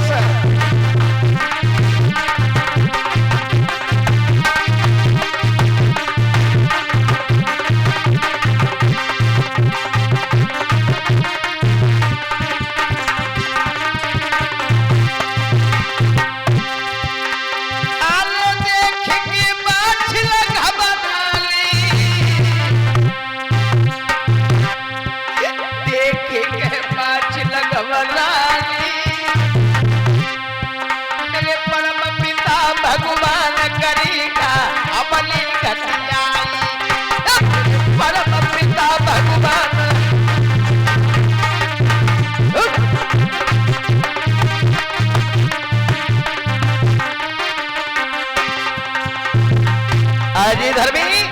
धर्मी।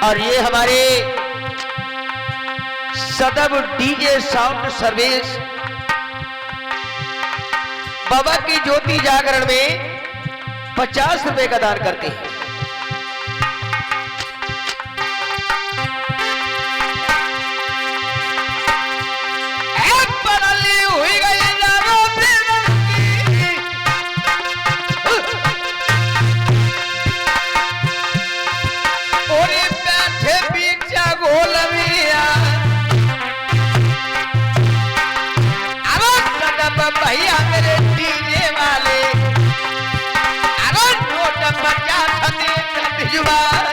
और ये हमारे सदब डीजे साउंड सर्विस बाबा की ज्योति जागरण में 50 रुपए का दान करते हैं। भैया मेरे डीजे वाले अरे नोट 50 दे जुबान।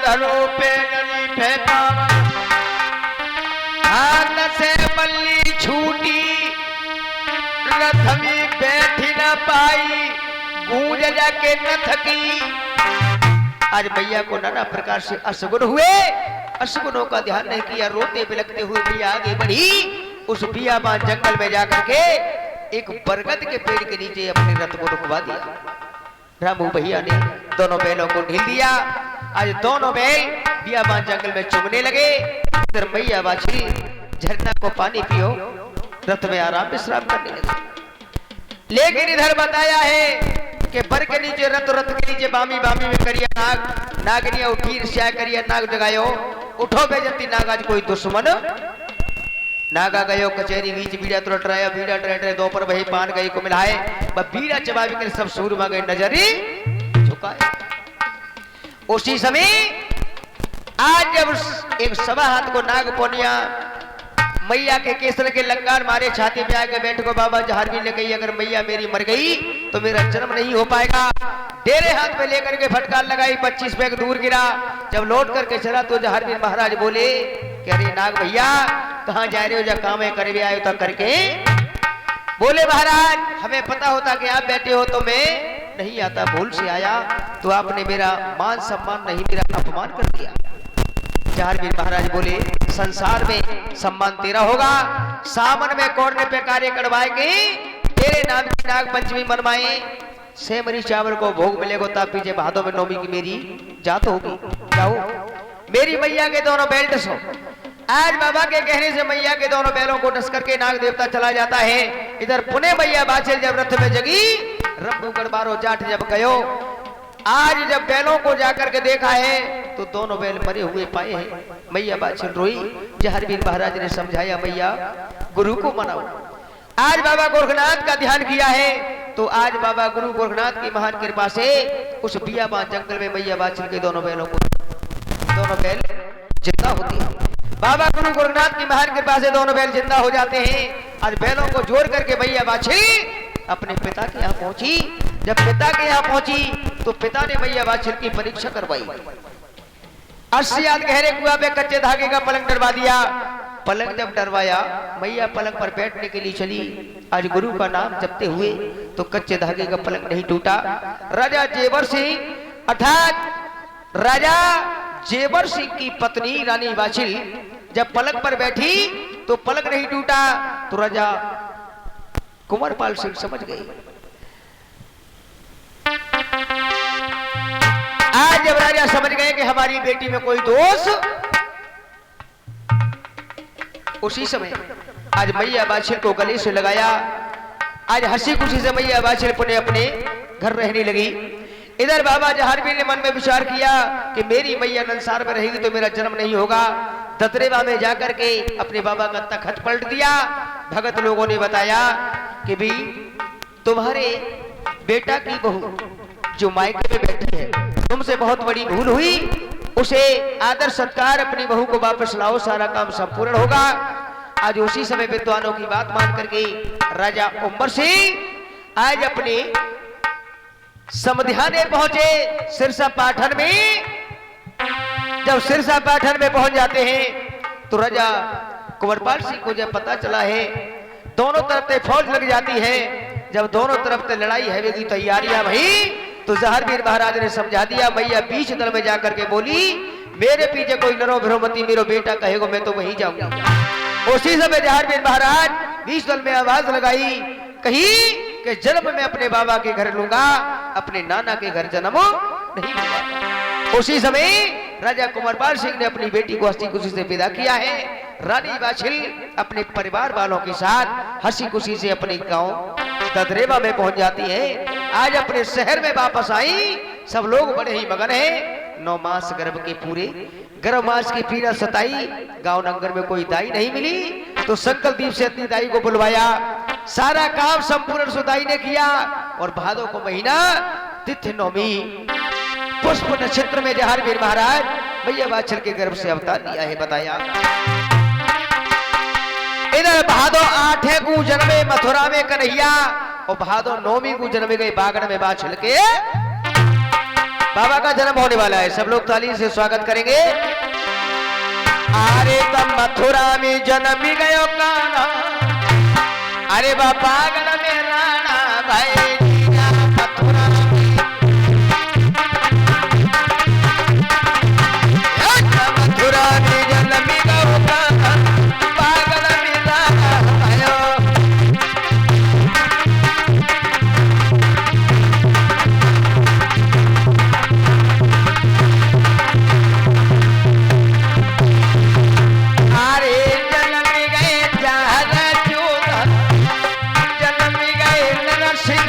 धनों पे गली फेंका हाथ से बल्ली छूटी रथ में बैठी न पाई गूंज जाके न थकी। आज भैया को नाना प्रकार से असगुन हुए, असगुनों का ध्यान नहीं किया, रोते बिलखते हुए भैया आगे बढ़ी। उस बियाबान जंगल में जाकर के एक बरगद के पेड़ के नीचे अपने रथ को रुकवा दिया। रामू भैया ने दोनों बैलों को ढील दिया। आज दोनों बैल बियाबान जंगल में चुगने लगे। इधर मैया बाछी झरना को पानी पियो, रथ में आराम विश्राम करने लगे। लेकिन इधर बताया है कि बर के नीचे रथ, रथ के नीचे बामी, बामी में करिया नाग, नागनिया उठी ईर्ष्या करिया नाग जगायो। उठो बेजती नाग आज कोई दुश्मन नागा गयो कचहरी बीच बीड़ा तुरट रहा बीड़ा टरे दो पर वही पान गई को मिलाए बीड़ा चबावी कर सब सूर में गए नजरी झुकाए। उसी समय आज जब एक सवा हाथ को नाग पोनिया मैया के केसर के लंगार मारे छाती में आके बैठ को बाबा जहारवीर ने कही अगर मैया मेरी मर गई तो मेरा जन्म नहीं हो पाएगा। डेरे हाथ में लेकर के फटकार लगाई, 25 पैक दूर गिरा। जब लौट करके चला तो जहारवीर महाराज बोले कि अरे नाग भैया कहाँ जा रहे हो, जा काम करे आए तो करके। बोले महाराज हमें पता होता कि आप बैठे हो तो मैं नहीं आता, भूल से आया, तो आपने मेरा मान सम्मान नहीं मेरा अपमान कर दिया। जहारवीर महाराज बोले संसार में सम्मान तेरा होगा, सावन में कौन पे कार्य करवाएंगे, तेरे नाम की नाग पंचमी मनवाए, सेमरी चावल को भोग मिलेगा, तब पीछे भादों में नौमी की मेरी जात होगी। जाओ मेरी मैया के दोनों बेल्ट सो आज बाबा के कहने से मैया के दोनों बैलों को डस करके नाग देवता चला जाता है। इधर पुणे मैया बाछिल जब रथ में जगी, रघुगढ़ बारो जाट जब गयो, आज जब बैलों को जाकर के देखा है तो दोनों बैल मरे हुए पाए हैं। मैया बाछिल रोई। जहारवीर महाराज ने समझाया, मैया गुरु को मनाओ। आज बाबा गोरखनाथ का ध्यान किया है तो आज बाबा गुरु गोरखनाथ की महान कृपा से उस बियाबान जंगल में मैया बाछिल के दोनों बैल जिंदा होती है। बाबा गुरु गोरखनाथ की महान कृपा से दोनों बैल जिंदा हो जाते हैं। आज बैलों को जोड़ करके मैया बाछिल अपने पिता के यहाँ पहुंची। जब पिता के यहाँ पहुंची तो पिता ने मैया बाछिल की परीक्षा करवाई। 80 हाथ गहरे कुआं पे कच्चे धागे का पलंग डरवा दिया। पलंग जब डरवाया, मैया पलंग पर बैठने के लिए चली। आज गुरु का नाम जपते हुए तो कच्चे धागे का पलंग नहीं टूटा। राजा जेवर सिंह अर्थात राजा जेवर सिंह की पत्नी रानी बाछिल जब पलंग पर बैठी तो पलंग नहीं टूटा। तो राजा कुंवरपाल सिंह समझ गए। आज जब राजा समझ गए कि हमारी बेटी में कोई दोष, उसी समय आज मैया बाछिल को गले से लगाया। आज हंसी खुशी से मैया बाछिल पुणे अपने घर रहने लगी। इधर बाबा जहारवीर ने मन में विचार किया कि मेरी मैया नंसार में रहेगी तो मेरा जन्म नहीं होगा। दतरेवा में जाकर के अपने बाबा का तख्त पलट दिया। भगत लोगों ने बताया कि भाई तुम्हारे बेटा की बहू जो मायके में बैठी है, तुमसे बहुत बड़ी भूल हुई, उसे आदर सत्कार अपनी बहू को वापस लाओ, सारा काम संपूर्ण होगा। आज उसी समय विद्वानों की बात मान करके राजा उमर सिंह आज अपने समधियाने पहुंचे सिरसा पाठन में। जब सिरसा पाठन में पहुंच जाते हैं तो राजा कुंवरपाल सिंह को जब पता चला है, दोनों तरफ से फौज लग जाती है। जब दोनों तरफ से लड़ाई है की तैयारियां भई तो जहारवीर महाराज ने समझा दिया। मैया बीच दल में जाकर के बोली, मेरे पीछे कोई लड़ो भ्रमती, मेरा बेटा कहेगा मैं तो वहीं जाऊंगा। उसी समय जहारवीर महाराज बीच दल में आवाज लगाई, कही कि जन्म में अपने बाबा के घर लूंगा, अपने नाना के घर जन्म नहीं लूंगा। उसी समय राजा कुंवरपाल सिंह ने अपनी बेटी को हंसी खुशी से विदा किया है। रानी बाछिल अपने परिवार वालों के साथ हंसी खुशी से अपने गांव ददरेवा में पहुंच जाती है। आज अपने शहर में वापस आई। सब लोग बड़े ही मगन हैं। 9 मास गर्भ के पूरे, गर्भ मास की पीड़ा सताई। गांव नंगर में कोई दाई नहीं मिली तो संकल्प दीप से अपनी दाई को बुलवाया। सारा काम संपूर्ण सुदाई ने किया। और भादों को महीना तिथि नौमी पुष्प नक्षत्र में जहारवीर महाराज मैया बाछिल के गर्भ से अवतार दिया है। बताया इधर भादो 8 को जन्मे मथुरा में कन्हैया और भादो 9 को जन्मे गए बागड़ में बाछिल के बाबा का जन्म होने वाला है। सब लोग ताली से स्वागत करेंगे। अरे तब मथुरा में जन्म गयो कान्हा, अरे बागड़ में राणा भाई मथुरा में, मथुरा में जन्म गयो कान्हा, बागड़ में राणा भयो। सिंह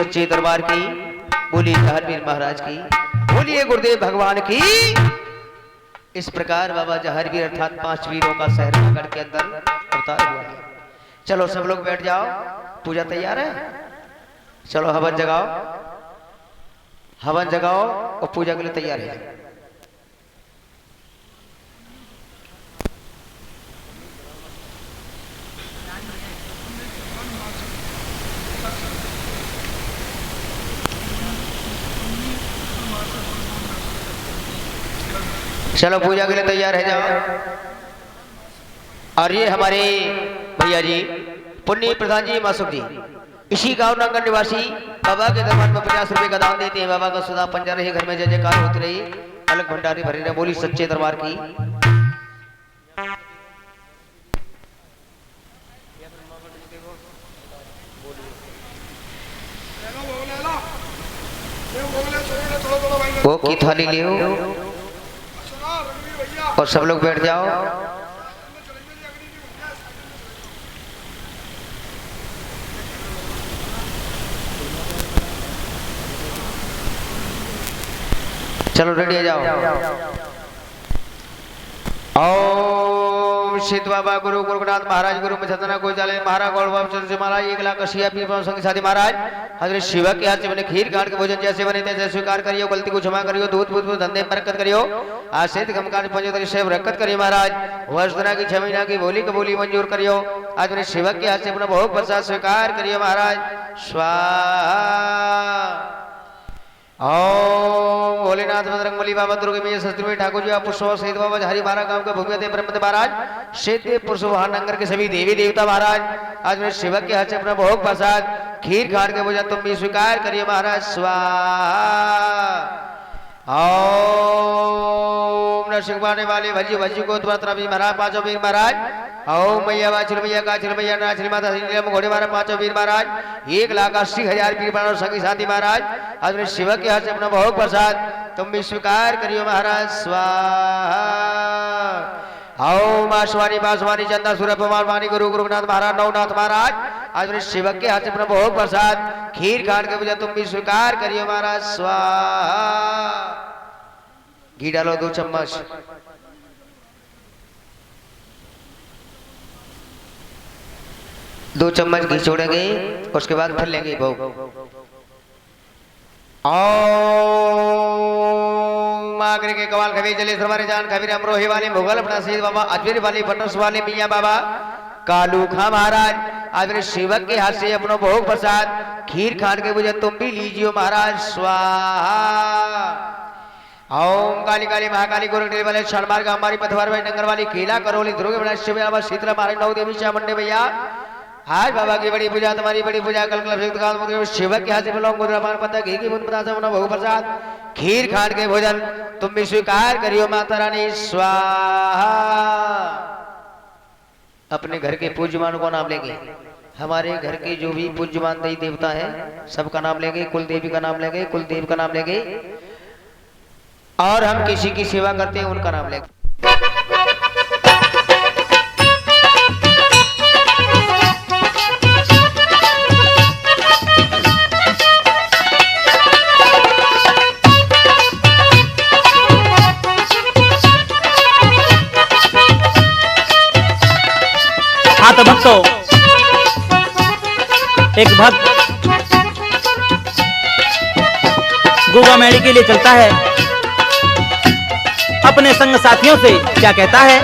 सच्चे दरबार की, बोलिए जहारवीर महाराज की, बोलिए गुरुदेव भगवान की। इस प्रकार बाबा जहारवीर अर्थात 5 वीरों का शहर नगर के अंदर अवतार हुआ है। चलो सब लोग बैठ जाओ, पूजा तैयार है। चलो हवन जगाओ, हवन जगाओ और पूजा के लिए तैयार है। चलो पूजा के लिए तैयार है जाओ। और ये हमारे भैया जी पुण्य प्रधान जी मासुक जी, इसी गांव नंगन निवासी बाबा के दरबार में 50 रुपए का दान देते हैं। बाबा का सदा पंजा रहे, घर में जय जयकार होती रही, अलग भंडारी भरी रहे, बोली सच्चे दरबार की। वो की थाली लियो और सब लोग बैठ जाओ। चलो रेडी हो जाओ। ओम सिद्ध बाबा गुरु गुरुनाथ महाराज गुरु मछतना गोजाले महाराज गौड़ बाबा चंद्र महाराज 1 लाख 80 पीर संग साथी महाराज हजरत शिवा के हाथ से बने खीर काट के भोजन जैसे बने तैसे स्वीकार करियो, गलती को क्षमा करियो, दूध दूध धंधे बरकत करियो, आशीष गमकान पंचोदरी से बरकत करियो महाराज। वर्षना की 6 महीना की बोली कबूली मंजूर करियो। आज मेरे शिवा के हाथ से अपना भोग प्रसाद स्वीकार करियो महाराज। स्वाहा। ओम भोलेनाथ बजरंगबली बाबा दुर्गे मैया शस्त्री में ठाकुर जी आप पुष्प सहित बाबा हरी बारा गांव के भूमि ब्रह्मदेव महाराज शेते पुरुष नगर के सभी देवी देवता महाराज आज मेरे शिवक के हाथ से अपना भोग प्रसाद खीर खाड़ के भोजन तुम भी स्वीकार करिए महाराज। स्वाहा। ओम नरसिंहवाने वाले भजी भजी को भी महाराज 5 वीर महाराज। ओम मैया वाचिल मैया काचिल मैया नाचिल माता घोड़े महाराज 5 वीर महाराज 1,80,000 वीर महाराज संगी साथी महाराज आज मेरे शिव के हाथ से अपना भोग प्रसाद तुम भी स्वीकार करियो महाराज। स्वाहा। ओम आशवानी बासवानी चंदा सूर्य पवार वाणी गुरु गुरुनाथ महाराज नवनाथ महाराज आज मेरे शिवक के हाथ से अपना भोग प्रसाद खीर खाड़ के पूजा तुम भी स्वीकार करियो महाराज। स्वाहा। घी डालो 2 चम्मच। दो चम्मच घी छोड़ेंगे उसके बाद फिर लेंगे भोग। ओम आगरे के कवाल कभी जले सरवारे जान कबीर अमरोही वाले मुगल अपना सीध बाबा अजमेर वाले बटस वाले मियाँ बाबा कालू खा महाराज आज मेरे शिवक के हाथ से अपना भोग प्रसाद खीर खान के पूजा तुम भी लीजिए महाराज। स्वाहा। ओम काली काली महाकाली गोरखडेल वाले शर्मार का हमारी पथवार भाई नंगर वाली केला करोली ध्रुव बना शिव बाबा शीतला महाराज नौ देवी चामुंडे भैया आज बाबा की बड़ी पूजा तुम्हारी बड़ी पूजा कल शिवक के हाथ से मिलाऊं गोद्रापान पता घी की बुंद पता से भोग प्रसाद खीर खाड़ के भोजन तुम भी स्वीकार करियो माता रानी। स्वाहा। अपने घर के पूज्यमान को नाम लेंगे, हमारे घर के जो भी पूज्यमान देवी देवता है सबका नाम लेंगे, कुल देवी का नाम लेंगे, कुल देव का नाम लेंगे और हम किसी की सेवा करते हैं उनका नाम लेंगे। हाँ तो भक्तों, एक भक्त गोवा मेड़ी के लिए चलता है, अपने संग साथियों से क्या कहता है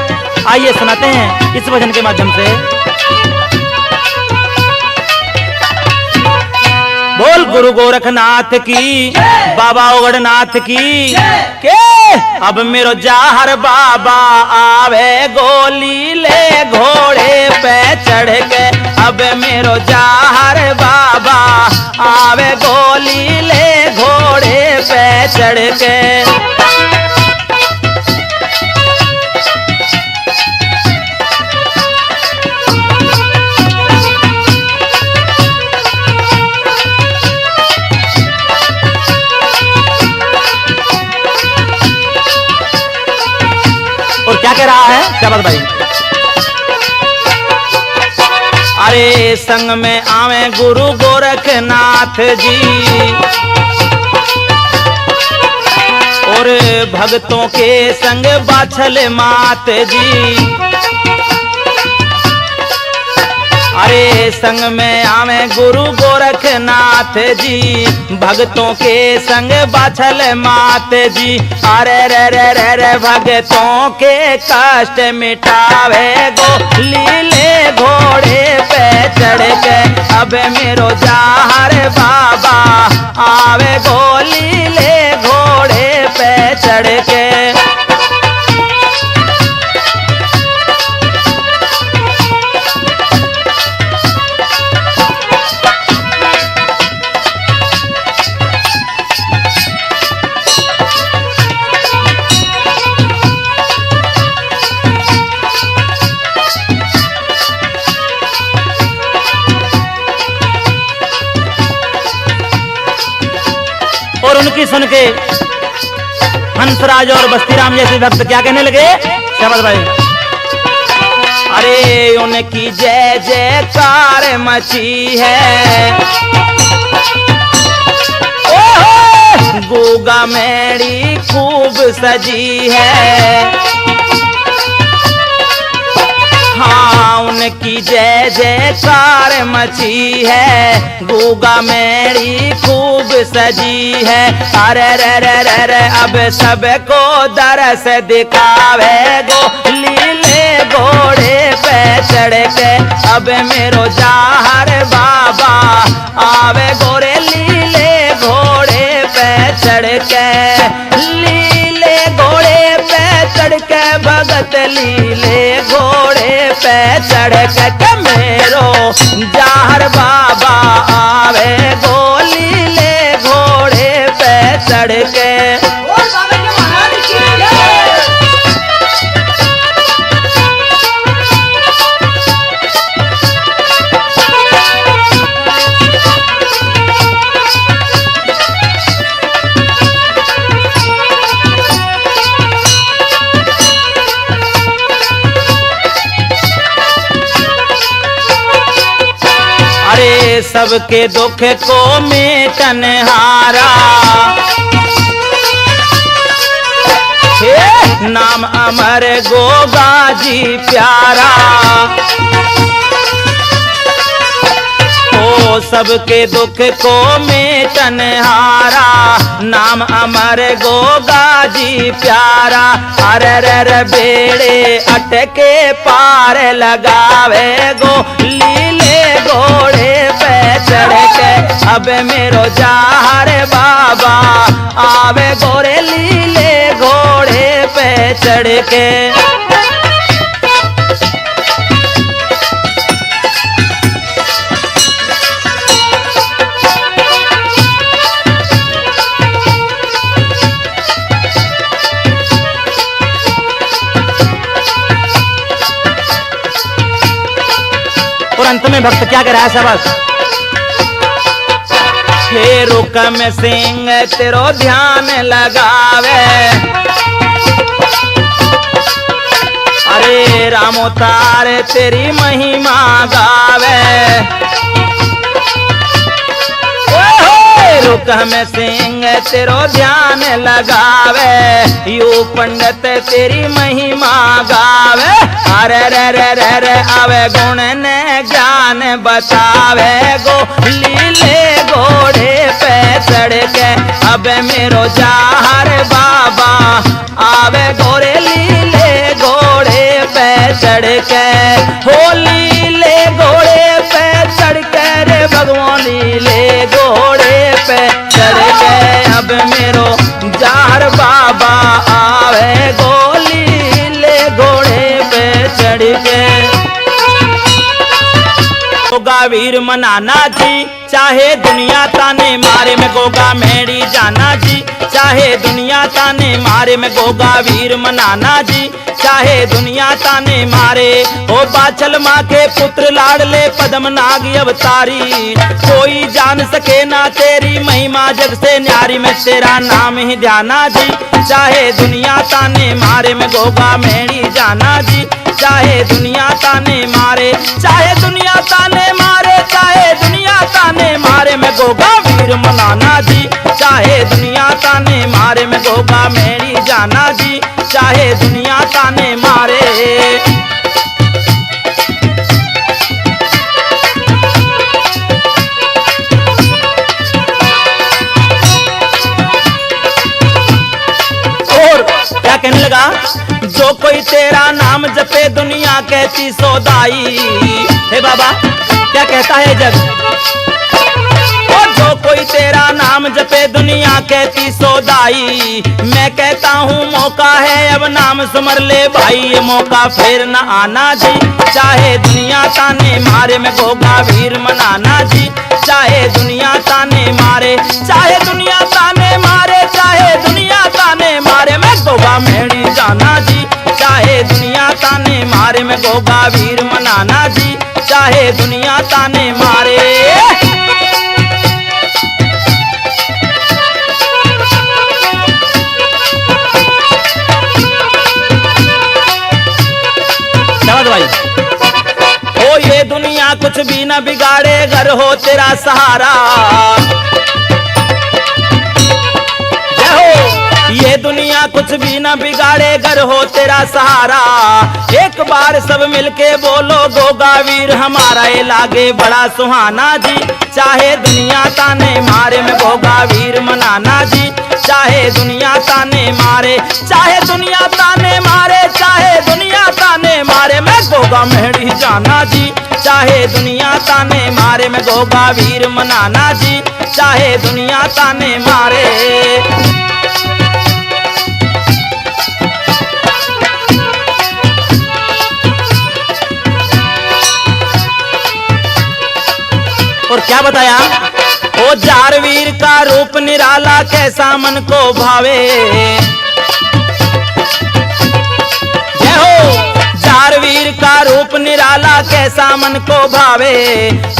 आइए सुनाते हैं इस भजन के माध्यम से। बोल गुरु गोरखनाथ की, बाबा ओगड़नाथ की के अब मेरो जाहर बाबा आवे गोली ले घोड़े पे चढ़ के, अब मेरो जाहर बाबा आवे गोली ले घोड़े पे चढ़ के। और क्या कह रहा है शाबाश भाई। अरे संग में आवे गुरु गोरखनाथ जी और भक्तों के संग बाछल मात जी। अरे संग में आवे गुरु गोरखनाथ जी भक्तों के संग बाछल मात जी। अरे रे भक्तों के कष्ट मिटावे गो लीले घोड़े पे चढ़ के अब मेरो जाहर बाबा आवे गो लीले घोड़े पे चढ़ के। और उनकी सुन के हंसराज और बस्तीराम जैसे भक्त क्या कहने लगे शहबाज भाई। अरे उनकी जय जयकार मची है ओहो गोगा मेरी खूब सजी है। हाँ उनकी जय जयकार मची है गोगा मेरी खूब सजी है। अरे रे अब सबको दरस दिखावे गो लीले घोड़े पे चढ़ के अब मेरो जाहर बाबा आवे गोरे लीले घोड़े पे चढ़ के। लीले घोड़े पे चढ़ के भगत लीले घोड़े पे चढ़ के मेरो जाहर बाबा आवे गो लीले घोड़े पे चढ़ के। अरे सबके दुख को मेटन हारा हे नाम अमर गोगा जी प्यारा। ओ सबके दुख को मेटन हारा नाम अमर गोगा जी प्यारा। अरे बेड़े अटके पार लगावे गो लीले घोड़े पे चढ़ के अब मेरो जाहर बाबा आवे गोरे लीले घोड़े पे चढ़ के। और अंत में भक्त क्या कह रहा है शाबाश। हे रुकम सिंह तेरो ध्यान लगावे अरे रामो तार तेरी महिमा गावे। रुकम सिंह तेरो ध्यान लगावे यू पंडित तेरी महिमा गावे। अरे रे आवे गुण ने ज्ञान बतावे गो लीले घोड़े पे चढ़ के अब मेरो जाहर बाबा आवे गोरे लीले घोड़े पे चढ़ के। हो लीले घोड़े पे चढ़ के रे भगवान लीले घोड़े पे चढ़ के अब मेरो जाहर बाबा आवे गो लीले घोड़े पे चढ़ के। तो गोगा वीर मनाना जी, चाहे दुनिया ताने मारे में गोगा मेरी जाना जी, चाहे दुनिया ताने मारे में गोगा वीर मनाना जी, चाहे दुनिया ताने मारे। ओ बाछल माँ के पुत्र लाडले पद्मनाग अवतारी, कोई जान सके ना तेरी महिमा जग से न्यारी, में तेरा नाम ही ध्याना जी, चाहे दुनिया ताने मारे में गोगा मेरी जाना जी, चाहे दुनिया ताने मारे, चाहे दुनिया ताने मारे, चाहे दुनिया ताने मारे में गोगा वीर मनाना जी, चाहे दुनिया ताने मारे में गोगा मेरी जाना जी, चाहे दुनिया ताने मारे। और क्या कहने लगा, जो कोई तेरा नाम जपे दुनिया कहती सौदाई। हे बाबा क्या कहता है जग, और जो कोई तेरा नाम जपे दुनिया कहती सौदाई, मैं कहता हूँ मौका है अब नाम सुमर ले भाई, ये मौका फिर न आना जी, चाहे दुनिया ताने मारे में गोगा वीर मनाना जी, चाहे दुनिया ताने मारे, चाहे दुनिया ताने मारे, चाहे दुनिया ताने मारे में गोगा मेरी जाना जी, चाहे दुनिया ताने मारे में गोगा वीर मनाना जी, चाहे दुनिया ताने मारे। भाई ओ ये दुनिया कुछ भी न बिगाड़े, घर हो तेरा सहारा, जय हो। ये दुनिया कुछ भी न बिगाड़े, घर हो तेरा सहारा, एक बार सब मिलके बोलो गोगा वीर हमारा, ये लागे बड़ा सुहाना जी, चाहे दुनिया ताने मारे में गोगा वीर मनाना जी, चाहे दुनिया ताने मारे, चाहे दुनिया ताने मारे, चाहे दुनिया ताने मारे में गोगा मेहड़ी जाना जी, चाहे दुनिया ताने मारे में गोगा वीर मनाना जी, चाहे दुनिया ताने मारे। और क्या बताया, ओ जार वीर का रूप निराला कैसा मन को भावे, जय हो। जार वीर का रूप निराला कैसा मन को भावे,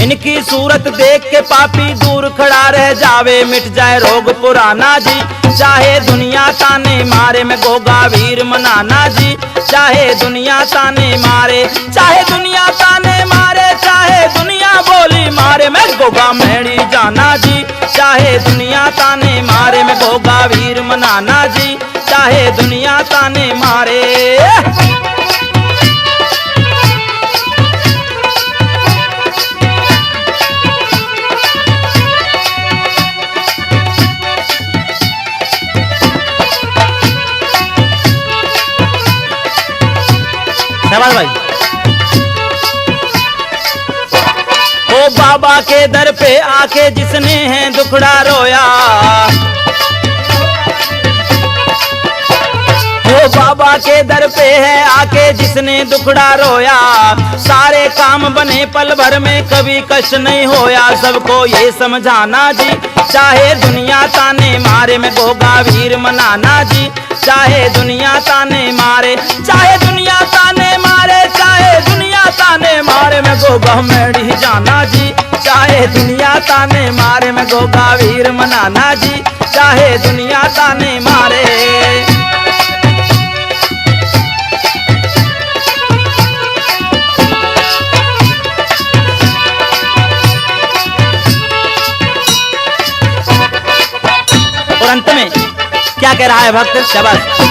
इनकी सूरत देख के पापी दूर खड़ा रह जावे, मिट जाए रोग पुराना जी, चाहे दुनिया ताने मारे में गोगा वीर मनाना जी, चाहे दुनिया ताने मारे, चाहे दुनिया ताने मारे, चाहे दुनिया बोली मारे में गोगा मेरी जाना जी, चाहे दुनिया ताने मारे में गोगा वीर मनाना जी, चाहे दुनिया ताने मारे। शाबाश भाई। ओ बाबा के दर पे आके जिसने है दुखड़ा रोया, ओ बाबा के दर पे है आके जिसने दुखड़ा रोया, सारे काम बने पल भर में कभी कष्ट नहीं होया, सबको ये समझाना जी, चाहे दुनिया ताने मारे में गोगा वीर मनाना जी, चाहे दुनिया ताने मारे, चाहे दुनिया ताने मारे, चाहे दुनिया ताने मारे में गोगा मेरी जाना जी, चाहे दुनिया ताने मारे में गोगा वीर मनाना जी, चाहे दुनिया ताने मारे। और अंत में क्या कह रहा है भक्त, शाबाश।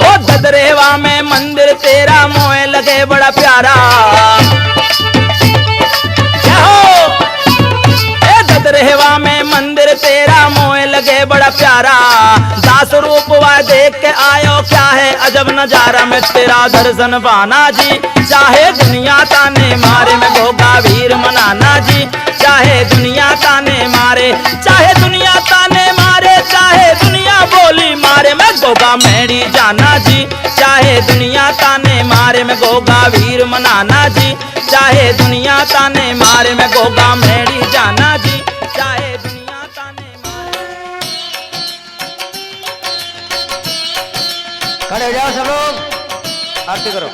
ओ ददरेवा में मंदिर तेरा मोए लगे बड़ा प्यारा, क्या हो। ए ददरेवा में मंदिर तेरा मोए लगे बड़ा प्यारा, दास रूप वा देख के आयो क्या है अजब नजारा, में तेरा दर्शन पाना जी, चाहे दुनिया ताने मारे में गोगा वीर मनाना जी, चाहे दुनिया ताने मारे, चाहे दुनिया ताने मारे, चाहे दुनिया बोली मारे में गोगा मेरी जाना जी, चाहे दुनिया ताने मारे में गोगा वीर मनाना जी, चाहे दुनिया ताने मारे। मारे मैं गोगा मेरी जाना जी चाहे दुनिया ताने मारे। खड़े हो जाओ सब लोग, आरती करो।